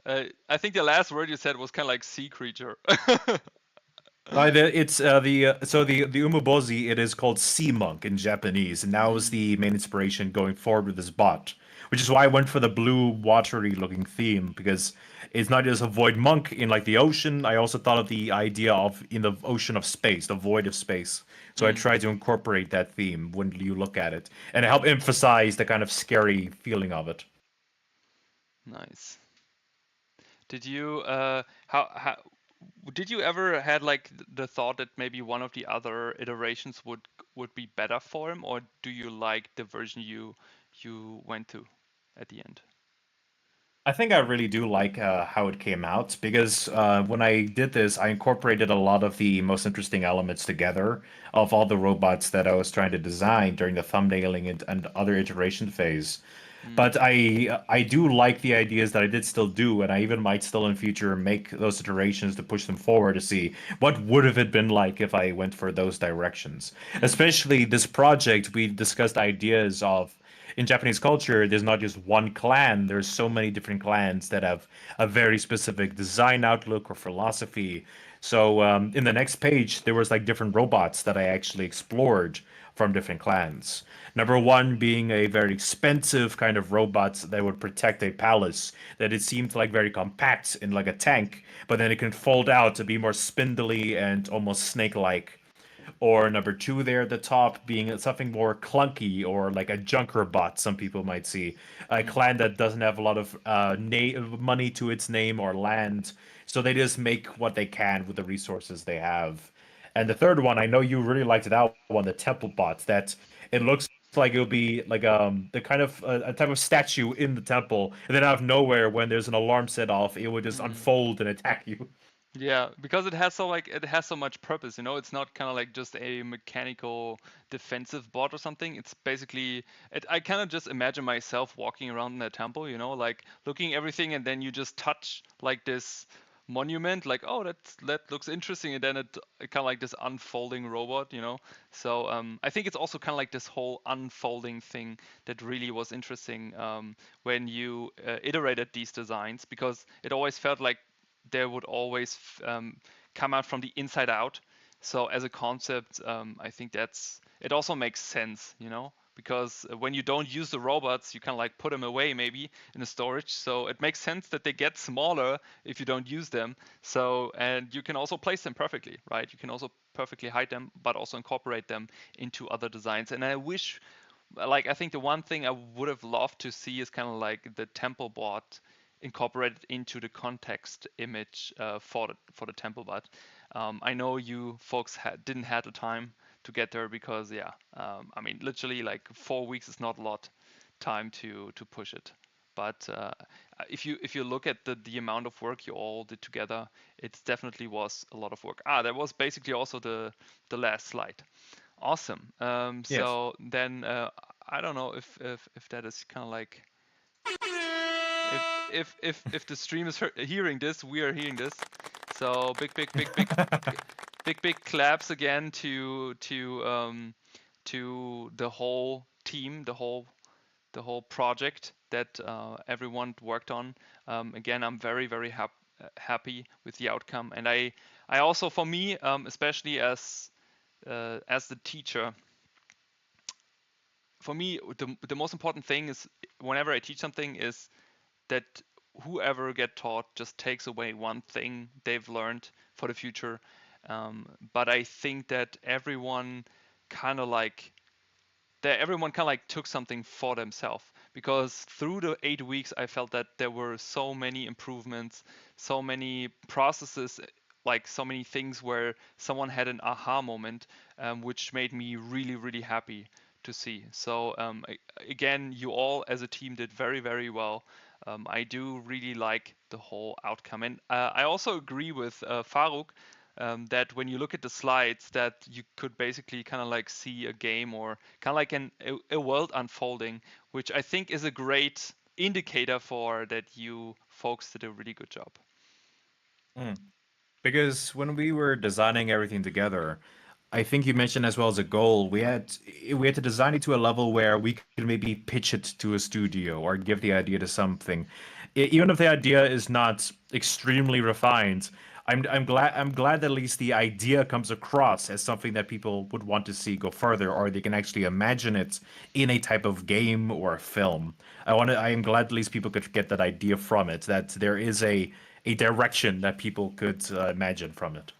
I think the last word you said was kind of like sea creature. It's the so the umabozi. It is called sea monk in Japanese, and that was Mm, the main inspiration going forward with this bot, which is why I went for the blue, watery looking theme, because it's not just a void monk in like the ocean. I also thought of the idea of in the ocean of space, the void of space. So I mm, tried to incorporate that theme when you look at it, and help emphasize the kind of scary feeling of it. nice. Did you how did you ever had like the thought that maybe one of the other iterations would be better for him, or do you like the version you went to at the end? I think I really do like how it came out, because when I did this, I incorporated a lot of the most interesting elements together of all the robots that I was trying to design during the thumbnailing and other iteration phase. Mm, But I do like the ideas that I did still do, and I even might still in future make those iterations to push them forward to see what would have it been like if I went for those directions. mm, Especially this project, we discussed ideas of in Japanese culture, there's not just one clan. There's so many different clans that have a very specific design outlook or philosophy. So in the next page, there was like different robots that I actually explored from different clans. Number one being a very expensive kind of robot that would protect a palace, that it seemed like very compact in like a tank, but then it can fold out to be more spindly and almost snake-like. Or number two there at the top being something more clunky or like a junker bot, some people might see. A Mm. clan that doesn't have a lot of money to its name or land. So they just make what they can with the resources they have. And the third one, I know you really liked that one, the temple bot, that it looks like it'll be like the kind of a type of statue in the temple, and then out of nowhere, when there's an alarm set off, it would just Mm. unfold and attack you. Yeah, because it has so much purpose, It's not kind of like just a mechanical defensive bot or something. It's basically I kind of just imagine myself walking around in a temple, like looking everything, and then you just touch like this monument, like, oh, that looks interesting, and then it kind of like this unfolding robot. So I think it's also kind of like this whole unfolding thing that really was interesting when you iterated these designs, because it always felt like they would always come out from the inside out. So as a concept, I think it also makes sense, because when you don't use the robots, you kind of like put them away maybe in the storage. So it makes sense that they get smaller if you don't use them. So, and you can also place them perfectly, right? You can also perfectly hide them, but also incorporate them into other designs. And I wish, like, I think the one thing I would have loved to see is kind of like the temple bot incorporated into the context image for the temple bot. I know you folks didn't have the time to get there because, yeah, I mean, literally like 4 weeks is not a lot time to push it. But if you look at the amount of work you all did together, it definitely was a lot of work. That was basically also the last slide. Awesome. Yes. So then I don't know if that is kind of like, if the stream is hearing this, we are hearing this. So big claps again to the whole team, the whole project that everyone worked on. Again, I'm very happy with the outcome, and I also, for me, especially as the teacher, for me the most important thing is, whenever I teach something, is that whoever get taught just takes away one thing they've learned for the future. But I think that everyone kind of like took something for themselves, because through the 8 weeks I felt that there were so many improvements, so many processes, like so many things where someone had an aha moment, which made me really happy to see. So again, you all as a team did very well. I do really like the whole outcome, and I also agree with Faruk, that when you look at the slides, that you could basically kind of like see a game, or kind of like a world unfolding, which I think is a great indicator for that you folks did a really good job. Mm. Because when we were designing everything together, I think you mentioned as well as a goal, we had to design it to a level where we could maybe pitch it to a studio or give the idea to something. Even if the idea is not extremely refined, I'm glad that at least the idea comes across as something that people would want to see go further, or they can actually imagine it in a type of game or a film. I am glad at least people could get that idea from it, that there is a direction that people could imagine from it.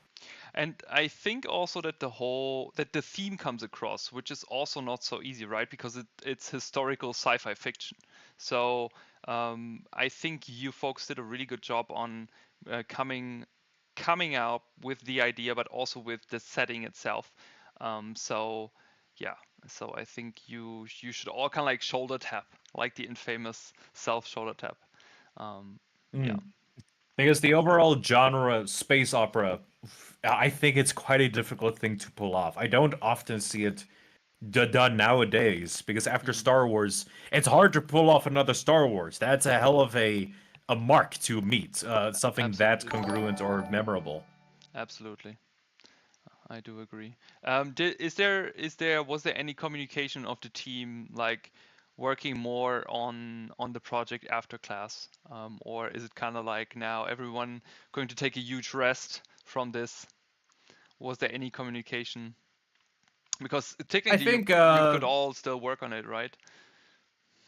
And I think also that the theme comes across, which is also not so easy, right? Because it's historical sci-fi fiction. So I think you folks did a really good job on coming out with the idea, but also with the setting itself. So yeah, so I think you should all kind of like shoulder tap, like the infamous self shoulder tap. Yeah. Mm. Because the overall genre space opera, I think it's quite a difficult thing to pull off. I don't often see it done nowadays because after Mm, Star Wars, it's hard to pull off another Star Wars. That's a hell of a mark to meet, something that absolutely. congruent or memorable. Absolutely. I do agree. Was there any communication of the team, like working more on the project after class, or is it kind of like now everyone going to take a huge rest from this? Was there any communication Because I technically think you could all still work on it, right?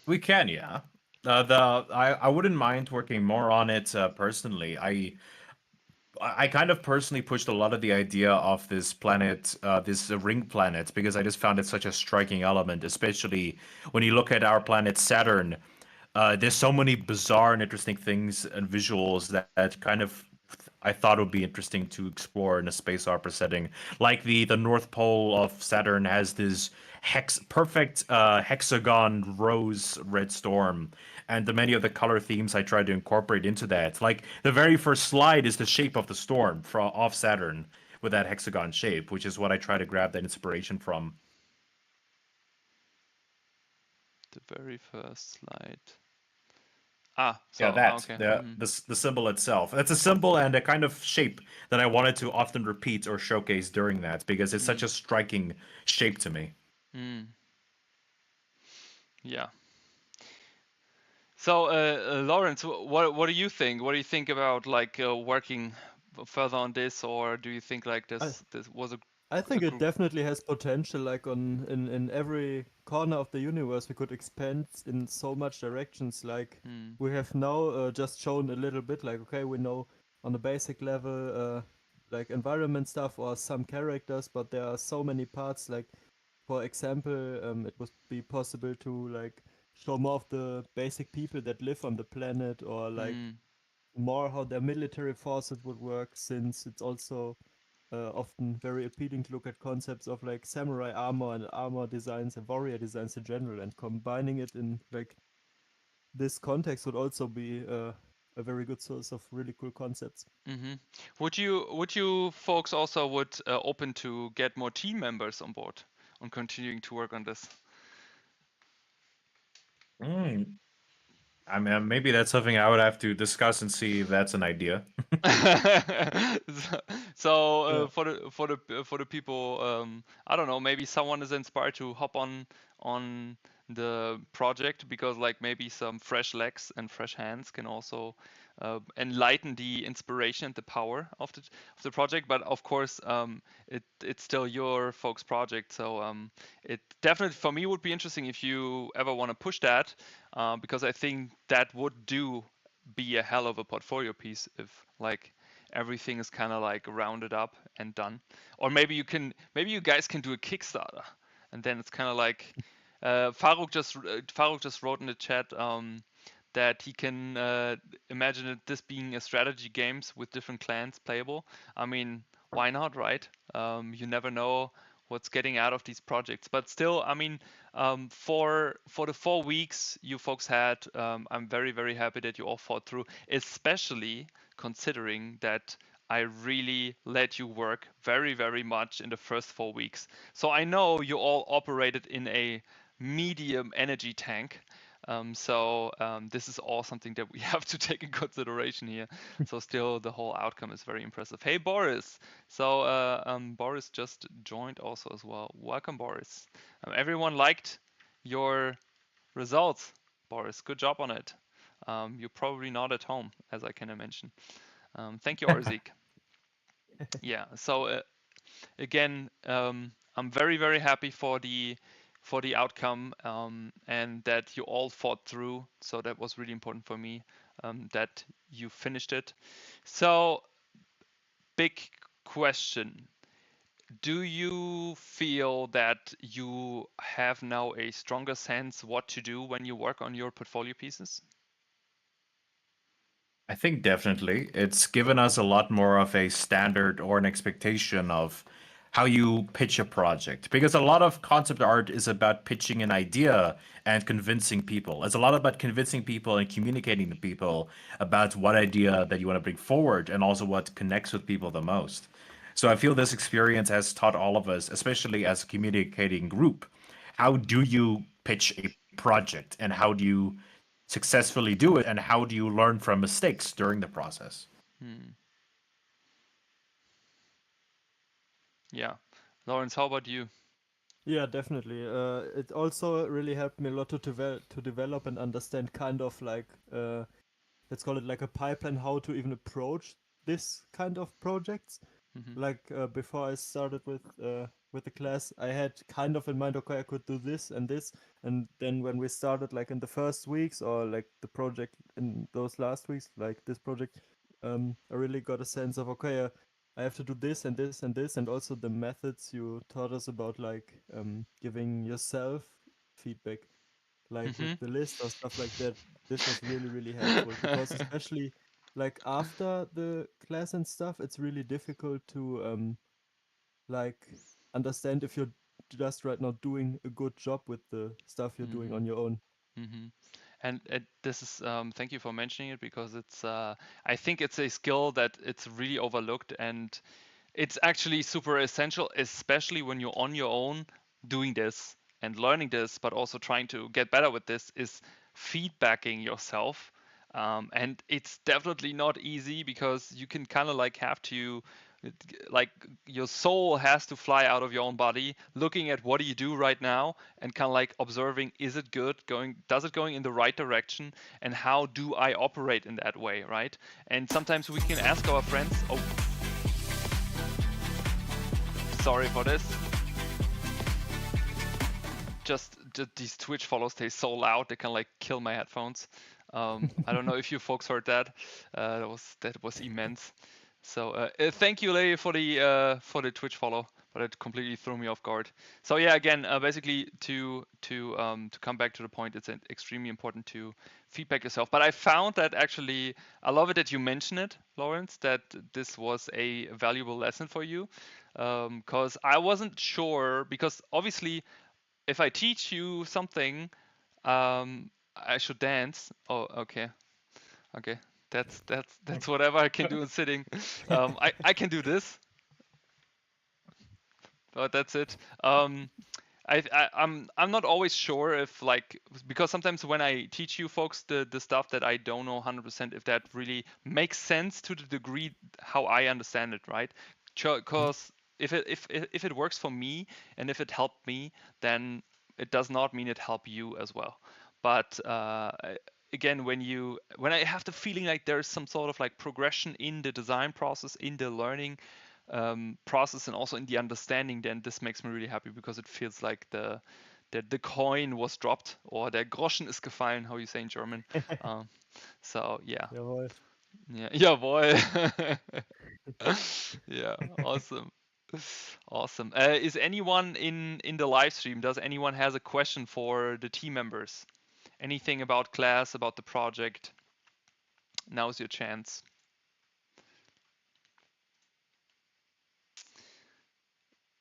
we can, yeah. I wouldn't mind working more on it personally. I kind of personally pushed a lot of the idea of this planet, this ring planet, because I just found it such a striking element, especially when you look at our planet Saturn. There's so many bizarre and interesting things and visuals that kind of I thought would be interesting to explore in a space opera setting. Like the North Pole of Saturn has this perfect hexagon rose red storm, and the many of the color themes I tried to incorporate into that. Like the very first slide is the shape of the storm from off Saturn with that hexagon shape, which is what I try to grab that inspiration from. The very first slide. Ah, Yeah, so that okay. the symbol itself. It's a symbol and a kind of shape that I wanted to often repeat or showcase during that because it's such a striking shape to me. Yeah. So, Lawrence, what do you think? What do you think about like working further on this, or do you think like I this was I a think it group? definitely has potential. Like in every corner of the universe, we could expand in so much directions. Like we have now just shown a little bit. Like okay, we know on the basic level, like environment stuff or some characters, but there are so many parts. Like for example, it would be possible to like show more of the basic people that live on the planet, or like more how their military forces would work, since it's also often very appealing to look at concepts of like samurai armor and armor designs and warrior designs in general, and combining it in like this context would also be a very good source of really cool concepts. Would you folks also would open to get more team members on board on continuing to work on this? Mm. I mean, maybe that's something I would have to discuss and see if that's an idea. So Yeah. for the people, I don't know, maybe someone is inspired to hop on the project, because like maybe some fresh legs and fresh hands can also enlighten the inspiration and the power of the project. But of course, it's still your folks' project, so it definitely for me would be interesting if you ever want to push that, because I think that would be a hell of a portfolio piece if like everything is kind of like rounded up and done. Or maybe you guys can do a Kickstarter, and then it's kind of like Faruk just wrote in the chat that he can imagine this being a strategy games with different clans playable. I mean, why not, right? You never know what's getting out of these projects, but still, I mean, for the 4 weeks you folks had, I'm very happy that you all fought through, especially considering that I really let you work very much in the first 4 weeks. So I know you all operated in a medium energy tank. This is all something that we have to take in consideration here. So still, the whole outcome is very impressive. Hey, Boris. So Boris just joined also as well. Welcome, Boris. Everyone liked your results, Boris. Good job on it. You're probably not at home, as I can imagine. Thank you, Arzik. Yeah. So again, I'm very happy for the outcome, and that you all fought through. So that was really important for me, that you finished it. So big question. Do you feel that you have now a stronger sense what to do when you work on your portfolio pieces? I think definitely. It's given us a lot more of a standard or an expectation of how you pitch a project. Because a lot of concept art is about pitching an idea and convincing people. It's a lot about convincing people and communicating to people about what idea that you want to bring forward and also what connects with people the most. So I feel this experience has taught all of us, especially as a communicating group, how do you pitch a project and how do you successfully do it and how do you learn from mistakes during the process. Yeah. Lawrence, how about you? Yeah, definitely. It also really helped me a lot to develop and understand kind of like let's call it like a pipeline, how to even approach this kind of projects. Like before I started with with the class, I had kind of in mind, okay, I could do this and this, and then when we started, like in the first weeks or like the project in those last weeks, like this project, I really got a sense of, okay, I have to do this and this and this, and also the methods you taught us about, like giving yourself feedback, like with the list or stuff like that. This was really, really helpful because especially like after the class and stuff, it's really difficult to like understand if you're just right now doing a good job with the stuff you're doing on your own. Mm-hmm. And this is thank you for mentioning it, because it's I think it's a skill that it's really overlooked, and it's actually super essential, especially when you're on your own doing this and learning this, but also trying to get better with this, is feedbacking yourself. And it's definitely not easy, because you can kind of like have to, like, your soul has to fly out of your own body, looking at what do you do right now, and kind of like observing, is it good going, does it going in the right direction, and how do I operate in that way, right? And sometimes we can ask our friends, oh, sorry for this. Just these Twitch follows, they so loud, they can like kill my headphones. I don't know if you folks heard that. That was immense. So thank you, Lei, for the Twitch follow, but it completely threw me off guard. So yeah, again, basically to come back to the point, it's extremely important to feedback yourself. But I found that actually, I love it that you mention it, Lawrence, that this was a valuable lesson for you, because I wasn't sure, because obviously, if I teach you something, I should dance. Oh, okay, okay. That's whatever I can do in sitting. I can do this, but that's it. I'm not always sure if, like, because sometimes when I teach you folks the stuff that I don't know 100% if that really makes sense to the degree how I understand it, right? Because if it works for me and if it helped me, then it does not mean it helped you as well. But again, when I have the feeling like there's some sort of like progression in the design process, in the learning process, and also in the understanding, then this makes me really happy, because it feels like the coin was dropped, or der Groschen ist gefallen, how you say in German. So yeah, Jawohl. yeah, jawohl. Yeah, awesome. Awesome. Is anyone in the live stream, does anyone has a question for the team members? Anything about class, about the project? Now's your chance.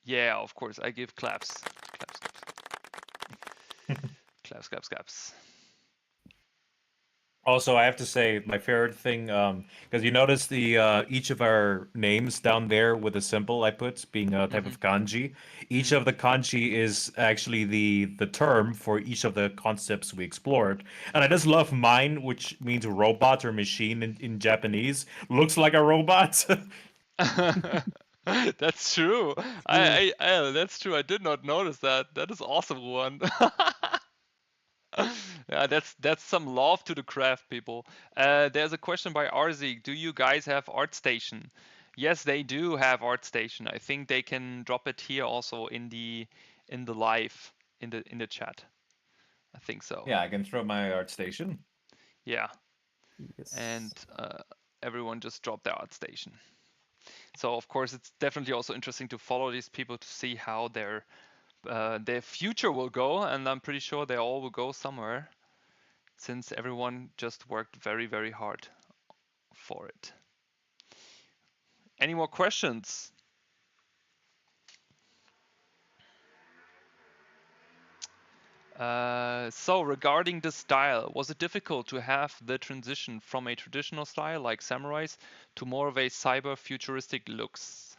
Yeah, of course. I give claps. Claps, claps. Claps, claps, claps. Also, I have to say my favorite thing, because you notice the each of our names down there with a symbol I put being a type of kanji. Each of the kanji is actually the term for each of the concepts we explored. And I just love mine, which means robot or machine in Japanese. Looks like a robot. That's true. That's true. I did not notice that. That is awesome, Juan. Yeah, that's some love to the craft, people. There's a question by Arzik. Do you guys have ArtStation? Yes, they do have ArtStation. I think they can drop it here also in the live in the chat. I think so. Yeah, I can throw my ArtStation. Yeah. Yes. And everyone just dropped their ArtStation. So of course it's definitely also interesting to follow these people to see how their future will go, and I'm pretty sure they all will go somewhere, since everyone just worked very, very hard for it. Any more questions? So regarding the style, was it difficult to have the transition from a traditional style like samurais to more of a cyber futuristic looks?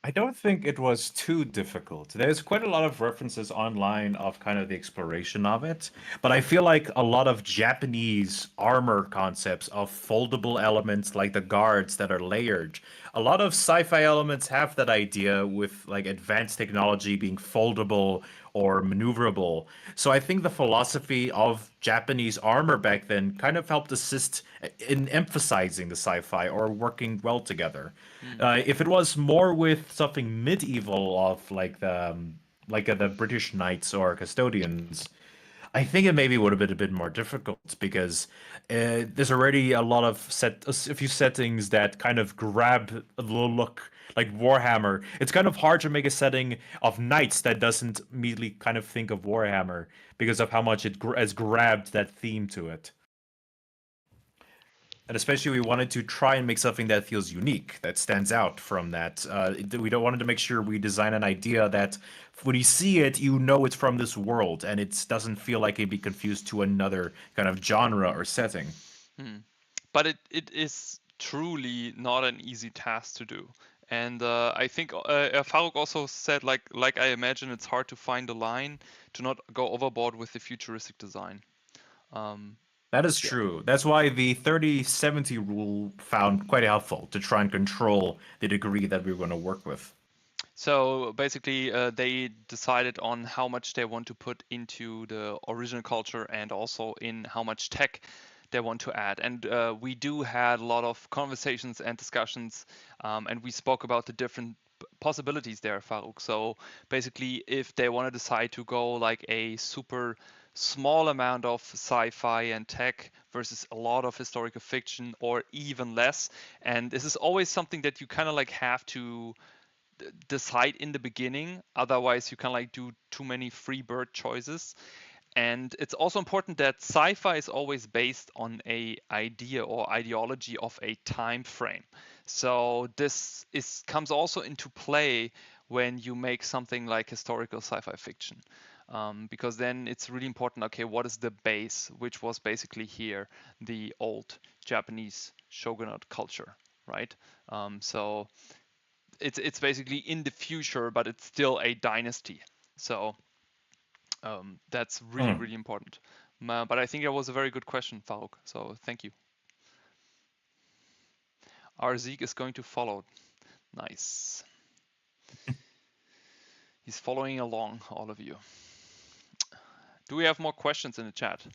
I don't think it was too difficult. There's quite a lot of references online of kind of the exploration of it, but I feel like a lot of Japanese armor concepts of foldable elements like the guards that are layered. A lot of sci-fi elements have that idea with like advanced technology being foldable or maneuverable. So I think the philosophy of Japanese armor back then kind of helped assist in emphasizing the sci-fi or working well together. If it was more with something medieval of the British knights or custodians, I think it maybe would have been a bit more difficult because there's already a few settings that kind of grab the look like Warhammer. It's kind of hard to make a setting of knights that doesn't immediately kind of think of Warhammer because of how much it has grabbed that theme to it. And especially we wanted to try and make something that feels unique, that stands out from that. We don't wanted to make sure we design an idea that when you see it, you know it's from this world, and it doesn't feel like it'd be confused to another kind of genre or setting. But it is truly not an easy task to do. And I think Faruk also said, like I imagine it's hard to find a line to not go overboard with the futuristic design. That is true. That's why the 30-70 rule found quite helpful to try and control the degree that we were going to work with. So basically, they decided on how much they want to put into the original culture and also in how much tech they want to add. And we do had a lot of conversations and discussions, and we spoke about the different possibilities there, Faruk. So basically, if they want to decide to go like a super small amount of sci-fi and tech versus a lot of historical fiction, or even less, and this is always something that you kind of like have to decide in the beginning, otherwise you can like do too many free bird choices. And it's also important that sci-fi is always based on a idea or ideology of a time frame. So this comes also into play when you make something like historical sci-fi fiction, because then it's really important, okay, what is the base, which was basically here the old Japanese shogunate culture, right? So it's basically in the future, but it's still a dynasty. So that's really important. But I think that was a very good question, Faruk. So thank you. Arzik is going to follow. Nice. He's following along, all of you. Do we have more questions in the chat?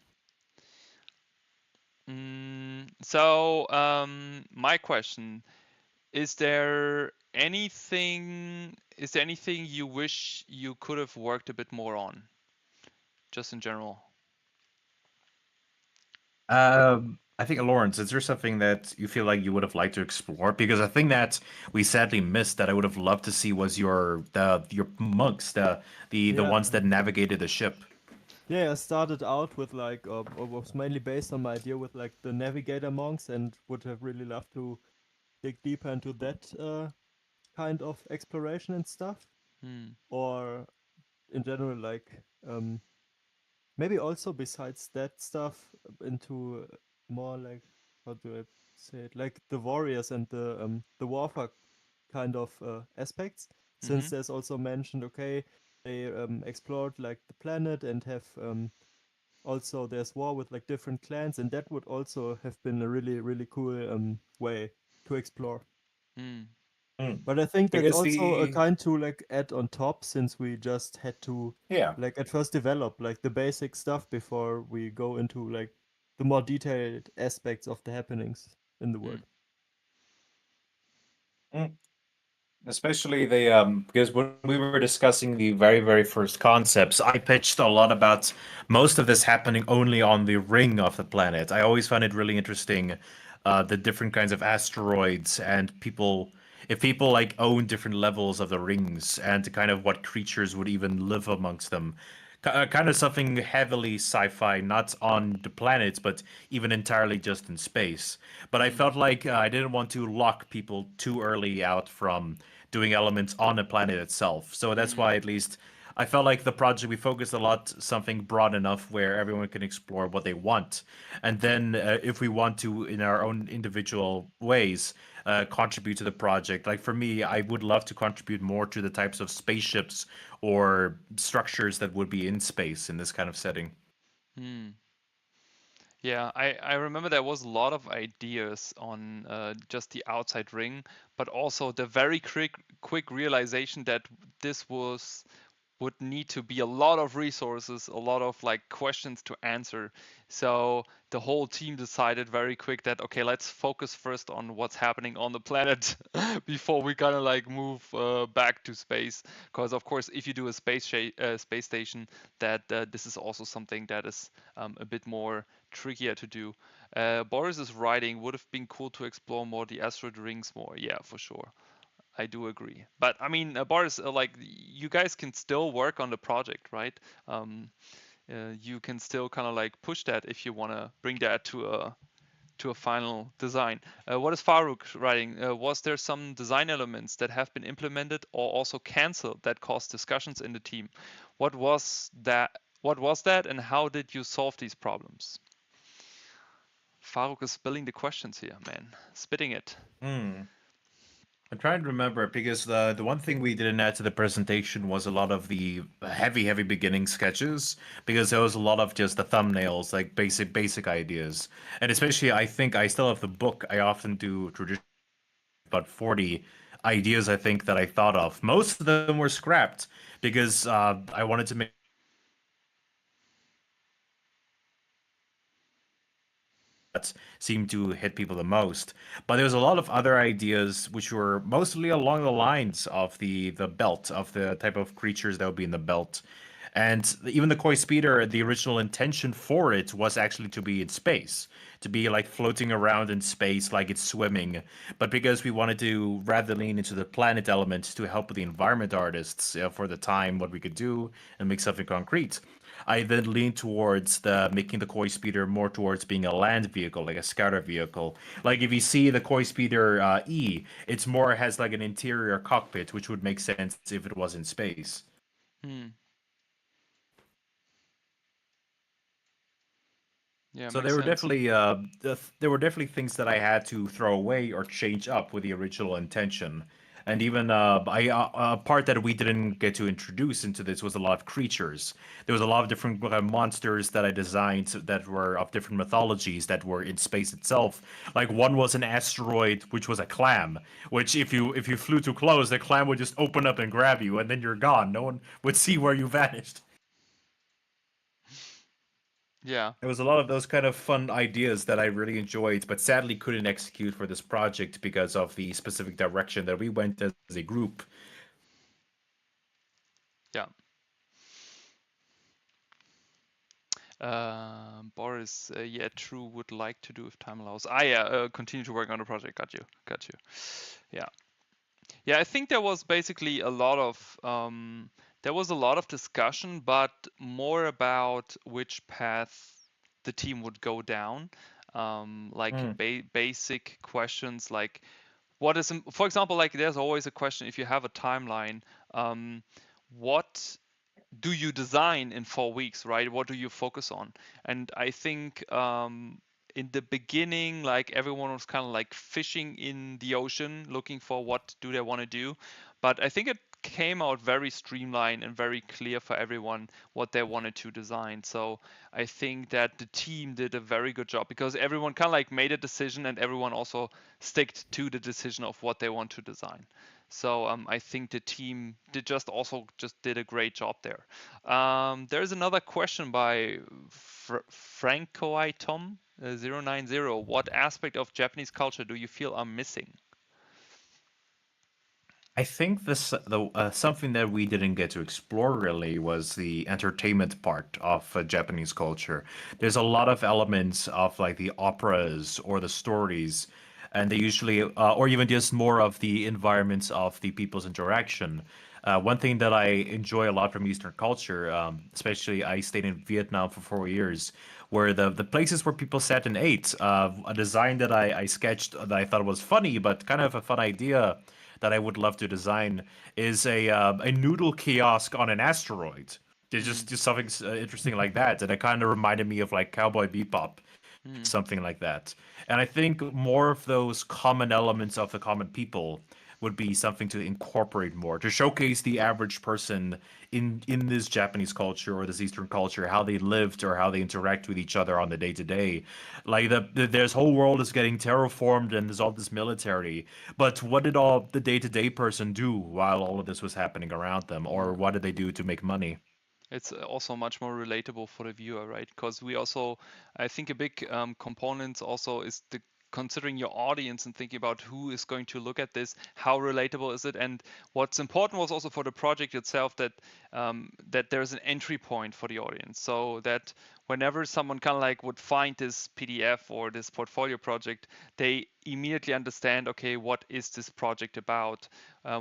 So my question: Is there anything you wish you could have worked a bit more on, just in general? I think, Lawrence, is there something that you feel like you would have liked to explore? Because a thing that we sadly missed that I would have loved to see was your monks, the Yeah. ones that navigated the ship. Yeah, I started out with like, or was mainly based on my idea with like the navigator monks, and would have really loved to dig deeper into that kind of exploration and stuff. Or in general, like maybe also besides that stuff into more like, how do I say it, like the warriors and the warfare kind of aspects. Since there's also mentioned, okay, they explored like the planet and have also there's war with like different clans, and that would also have been a really cool way to explore. But I think that's Because also a the kind to like add on top, since we just had to yeah. like at first develop like the basic stuff before we go into like the more detailed aspects of the happenings in the world. Especially the because when we were discussing the very first concepts, I pitched a lot about most of this happening only on the ring of the planet. I always found it really interesting, the different kinds of asteroids and if people like own different levels of the rings and kind of what creatures would even live amongst them. Kind of something heavily sci-fi, not on the planets, but even entirely just in space. But I felt like I didn't want to lock people too early out from doing elements on the planet itself. So that's why, at least, I felt like the project we focused a lot something broad enough where everyone can explore what they want, and then if we want to, in our own individual ways, contribute to the project. Like for me, I would love to contribute more to the types of spaceships or structures that would be in space in this kind of setting. Yeah, I remember there was a lot of ideas on just the outside ring, but also the very quick realization that this was would need to be a lot of resources, a lot of like questions to answer. So the whole team decided very quick that okay, let's focus first on what's happening on the planet before we kind of like move back to space. Because of course, if you do a space station, that this is also something that is a bit more trickier to do. Boris is writing, would have been cool to explore more the asteroid rings more. Yeah, for sure. I do agree. But I mean, Boris, like you guys can still work on the project, right? You can still kind of like push that if you want to bring that to a final design. What is Farouk writing? Was there some design elements that have been implemented or also cancelled that caused discussions in the team? What was that? What was that, and how did you solve these problems? Farouk is spilling the questions here, man. Spitting it. Hmm. I'm trying to remember because the one thing we didn't add to the presentation was a lot of the heavy beginning sketches because there was a lot of just the thumbnails, like basic ideas. And especially I think I still have the book. I often do tradition about 40 ideas I think that I thought of. Most of them were scrapped because I wanted to make that seemed to hit people the most. But there's a lot of other ideas which were mostly along the lines of the belt, of the type of creatures that would be in the belt. And even the Koi Speeder, the original intention for it was actually to be in space, to be like floating around in space like it's swimming. But because we wanted to rather lean into the planet element to help the environment artists for the time, what we could do and make something concrete, I then leaned towards the making the Koi Speeder more towards being a land vehicle, like a scouter vehicle. Like if you see the Koi Speeder E, it's more has like an interior cockpit, which would make sense if it was in space. Hmm. Yeah, So makes sense. there were definitely things that I had to throw away or change up with the original intention. And even a part that we didn't get to introduce into this was a lot of creatures. There was a lot of different monsters that I designed that were of different mythologies that were in space itself. Like one was an asteroid, which was a clam, which if you flew too close, the clam would just open up and grab you, and then you're gone. No one would see where you vanished. Yeah. There was a lot of those kind of fun ideas that I really enjoyed, but sadly couldn't execute for this project because of the specific direction that we went as a group. Yeah. Boris, yeah, true, would like to do if time allows. Yeah, continue to work on the project. Got you. Yeah, yeah. I think there was basically a lot of there was a lot of discussion, but more about which path the team would go down. Like Mm, basic questions, like what is, for example, like there's always a question if you have a timeline. What do you design in 4 weeks, right? What do you focus on? And I think in the beginning, like everyone was kind of like fishing in the ocean, looking for what do they want to do. But I think it came out very streamlined and very clear for everyone what they wanted to design. So I think that the team did a very good job because everyone kind of like made a decision and everyone also sticked to the decision of what they want to design. So I think the team did just did a great job there. There's another question by Francoy Tom 090. What aspect of Japanese culture do you feel are missing? I think this the something that we didn't get to explore really was the entertainment part of Japanese culture. There's a lot of elements of like the operas or the stories, and they usually, or even just more of the environments of the people's interaction. One thing that I enjoy a lot from Eastern culture, especially I stayed in Vietnam for 4 years, where the places where people sat and ate, a design that I sketched that I thought was funny, but kind of a fun idea that I would love to design is a noodle kiosk on an asteroid. There's Mm, just something interesting like that, and it kind of reminded me of like Cowboy Bebop, mm, something like that. And I think more of those common elements of the common people would be something to incorporate more, to showcase the average person in this Japanese culture or this Eastern culture, how they lived or how they interact with each other on the day to day. Like this whole world is getting terraformed and there's all this military, but what did all the day to day person do while all of this was happening around them, or what did they do to make money? It's also much more relatable for the viewer, right? Because we also, I think a big component also is the considering your audience and thinking about who is going to look at this, how relatable is it, and what's important was also for the project itself that that there's an entry point for the audience, so that whenever someone kind of like would find this PDF or this portfolio project, they immediately understand, okay, what is this project about?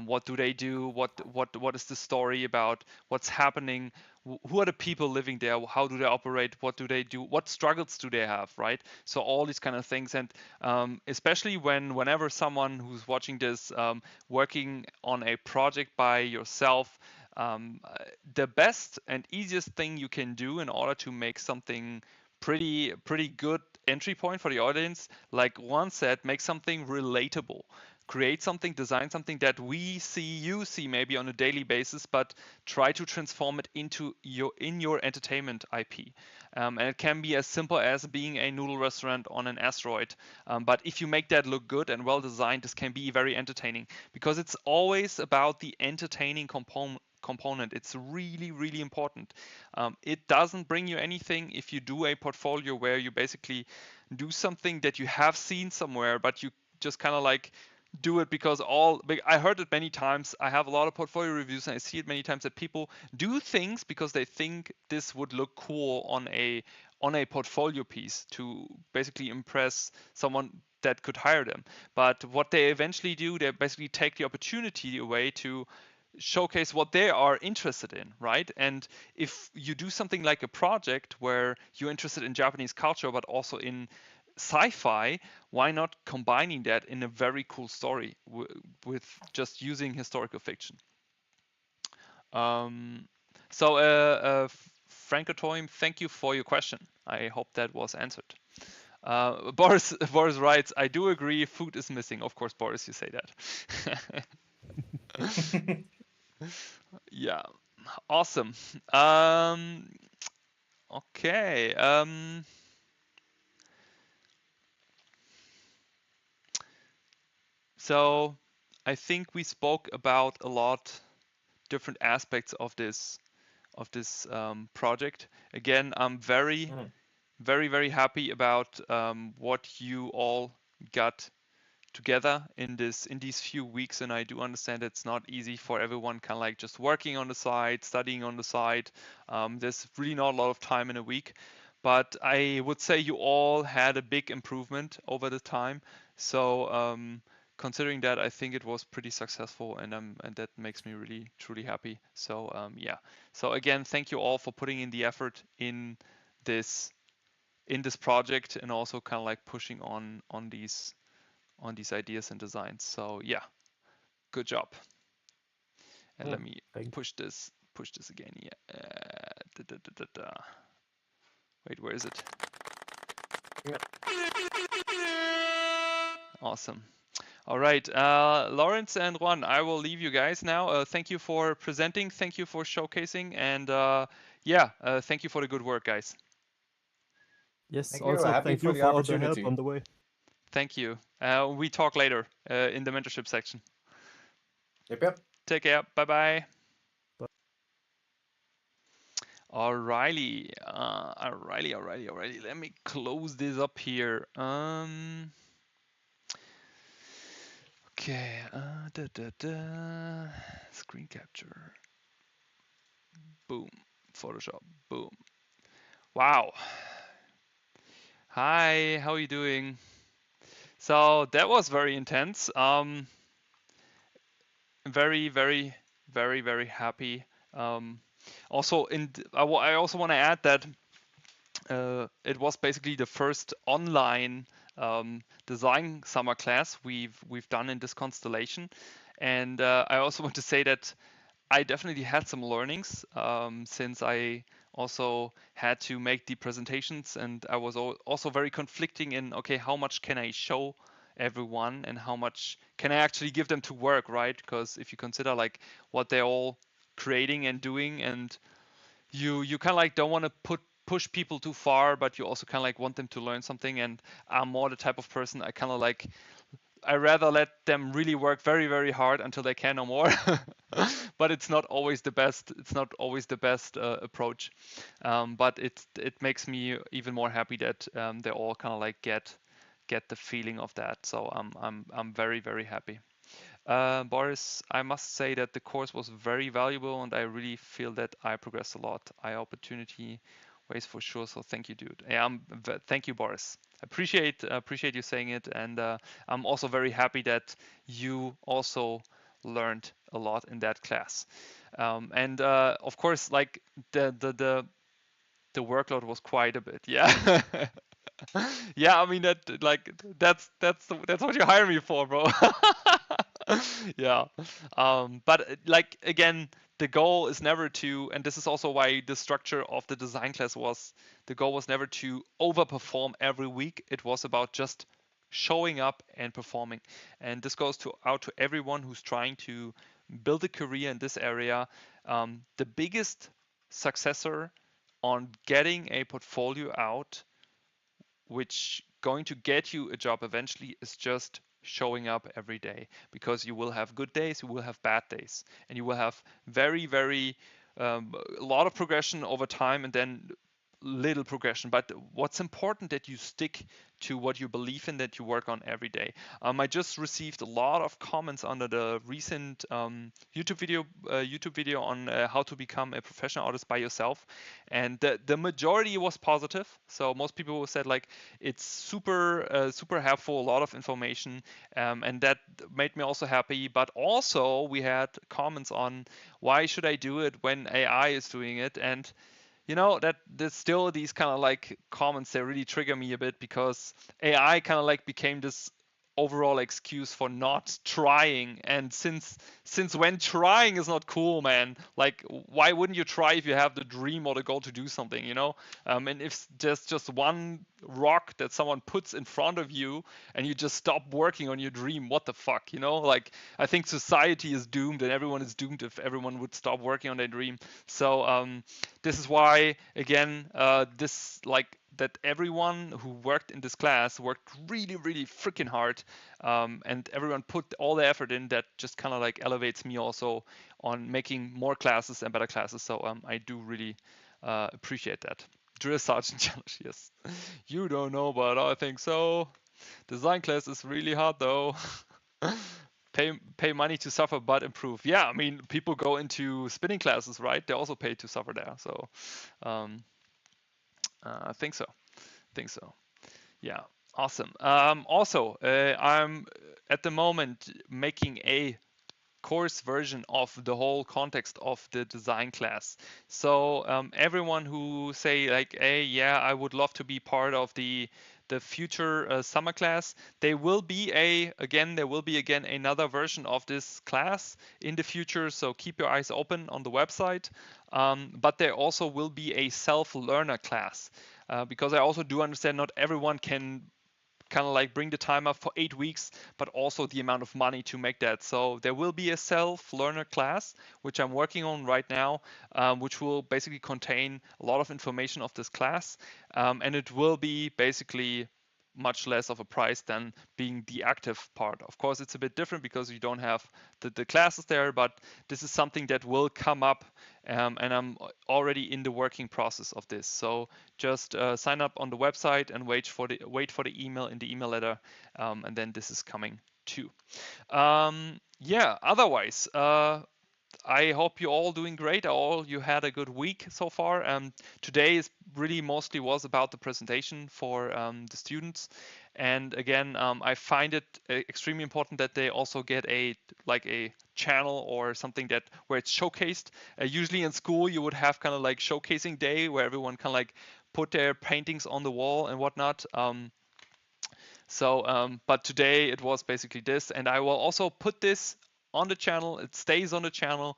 What do they do? What is the story about? What's happening? Who are the people living there? How do they operate? What do they do? What struggles do they have? Right? So all these kind of things, and especially whenever someone who's watching this working on a project by yourself, the best and easiest thing you can do in order to make something pretty good entry point for the audience, like Juan said, make something relatable, create something, design something that we see, you see maybe on a daily basis, but try to transform it into your entertainment IP. And it can be as simple as being a noodle restaurant on an asteroid. But if you make that look good and well designed, this can be very entertaining, because it's always about the entertaining component. It's really, really important. It doesn't bring you anything if you do a portfolio where you basically do something that you have seen somewhere, but you just kind of like do it because I heard it many times. I have a lot of portfolio reviews and I see it many times that people do things because they think this would look cool on a portfolio piece to basically impress someone that could hire them. But what they eventually do, they basically take the opportunity away to showcase what they are interested in, right? And if you do something like a project where you're interested in Japanese culture but also in sci-fi, why not combining that in a very cool story with just using historical fiction? So Franco Toim, thank you for your question. I hope that was answered. Boris writes, I do agree, food is missing. Of course, Boris, you say that. Yeah, awesome. Okay. So I think we spoke about a lot different aspects of this project. Again, I'm very, very happy about what you all got together in these few weeks, and I do understand it's not easy for everyone, kind of like just working on the side, studying on the side. There's really not a lot of time in a week, but I would say you all had a big improvement over the time. So considering that, I think it was pretty successful, and that makes me really truly happy. So yeah. So again, thank you all for putting in the effort in this project, and also kind of like pushing on these ideas and designs. So yeah, good job. And let me push this again. Yeah. Wait, where is it? Awesome. All right, Lawrence and Juan, I will leave you guys now. Thank you for presenting. Thank you for showcasing. And yeah, thank you for the good work, guys. Yes, Thank you. also Happy thank for you the for all the help opportunity. on the way. Thank you. We talk later in the mentorship section. Yep. Take care. Bye-bye. Alrighty. Alrighty. Let me close this up here. Okay. Screen capture. Boom. Photoshop. Boom. Wow. Hi. How are you doing? So that was very intense. Very happy. Also, I also want to add that it was basically the first online design summer class we've done in this constellation, and I also want to say that I definitely had some learnings since I also had to make the presentations, and I was also very conflicting in, okay, how much can I show everyone and how much can I actually give them to work, right? Because if you consider like what they're all creating and doing, and you kind of like don't want to push people too far, but you also kind of like want them to learn something. And I'm more the type of person I kind of like I rather let them really work very, very hard until they can no more. But it's not always the best. It's not always the best approach. But it makes me even more happy that they all kind of like get the feeling of that. So I'm very, very happy. Boris, I must say that the course was very valuable, and I really feel that I progressed a lot. Eye opportunity ways for sure. So thank you, dude. Yeah, thank you, Boris. Appreciate you saying it, and I'm also very happy that you also learned a lot in that class. And of course, like the workload was quite a bit. Yeah. Yeah, I mean that's what you hire me for, bro. Yeah. But like again, the goal is never to, and this is also why the structure of the design class was, the goal was never to overperform every week. It was about just showing up and performing. And this goes out to everyone who's trying to build a career in this area. The biggest successor on getting a portfolio out which going to get you a job eventually is just showing up every day, because you will have good days, you will have bad days, and you will have very a lot of progression over time and then little progression. But what's important that you stick to what you believe in, that you work on every day. I just received a lot of comments under the recent YouTube video on how to become a professional artist by yourself, and the majority was positive. So most people said like it's super helpful, a lot of information, and that made me also happy. But also we had comments on why should I do it when AI is doing it, and you know that there's still these kind of like comments that really trigger me a bit, because AI kind of like became this overall excuse for not trying. And since when trying is not cool, man, like why wouldn't you try if you have the dream or the goal to do something, you know? And if there's just one rock that someone puts in front of you and you just stop working on your dream, what the fuck, you know? Like I think society is doomed and everyone is doomed if everyone would stop working on their dream. So this is why again this like that everyone who worked in this class worked really freaking hard, and everyone put all the effort in. That just kind of like elevates me also on making more classes and better classes. So I do really appreciate that. Drill Sergeant Challenge, yes. You don't know, but I think so. Design class is really hard though. Pay money to suffer but improve. Yeah, I mean people go into spinning classes, right? They also pay to suffer there. So I think so. Yeah, awesome. Also, I'm at the moment making a course version of the whole context of the design class. So everyone who say like, hey, yeah, I would love to be part of the future summer class, there will be again another version of this class in the future. So keep your eyes open on the website. But there also will be a self-learner class, because I also do understand not everyone can kind of like bring the time up for 8 weeks, but also the amount of money to make that. So there will be a self-learner class, which I'm working on right now, which will basically contain a lot of information of this class. And it will be basically much less of a price than being the active part. Of course, it's a bit different because you don't have the classes there, but this is something that will come up, and I'm already in the working process of this. So just sign up on the website and wait for the email in the email letter, and then this is coming too. Yeah, otherwise, I hope you're all doing great. You had a good week so far. Today is really mostly was about the presentation for the students, and again, I find it extremely important that they also get a channel or something that where it's showcased. Usually in school you would have kind of like showcasing day where everyone kind of like put their paintings on the wall and whatnot. But today it was basically this, and I will also put this on the channel. It stays on the channel.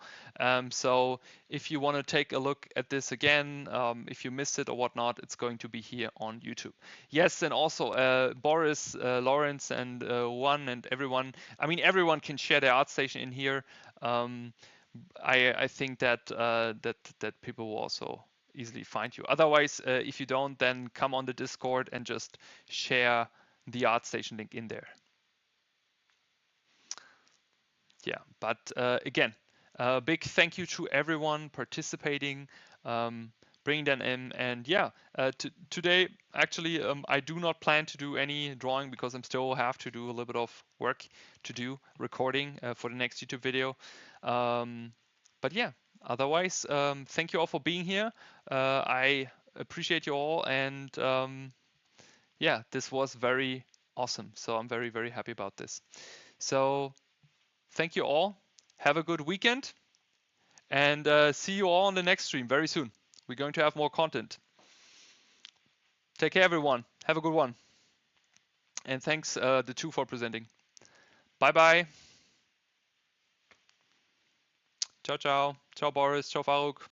So if you want to take a look at this again, if you missed it or whatnot, it's going to be here on YouTube. Yes, and also Boris, Lawrence, and Juan, and everyone. I mean, everyone can share their ArtStation in here. I think that that people will also easily find you. Otherwise, if you don't, then come on the Discord and just share the ArtStation link in there. Yeah, but again, a big thank you to everyone participating, bringing them in. And yeah, today, actually, I do not plan to do any drawing because I still have to do a little bit of work to do, recording for the next YouTube video. But yeah, otherwise, thank you all for being here. I appreciate you all. And yeah, this was very awesome. So I'm very, very happy about this. So thank you all. Have a good weekend. And see you all on the next stream very soon. We're going to have more content. Take care, everyone. Have a good one. And thanks, the two, for presenting. Bye-bye. Ciao, ciao. Ciao, Boris. Ciao, Faruk.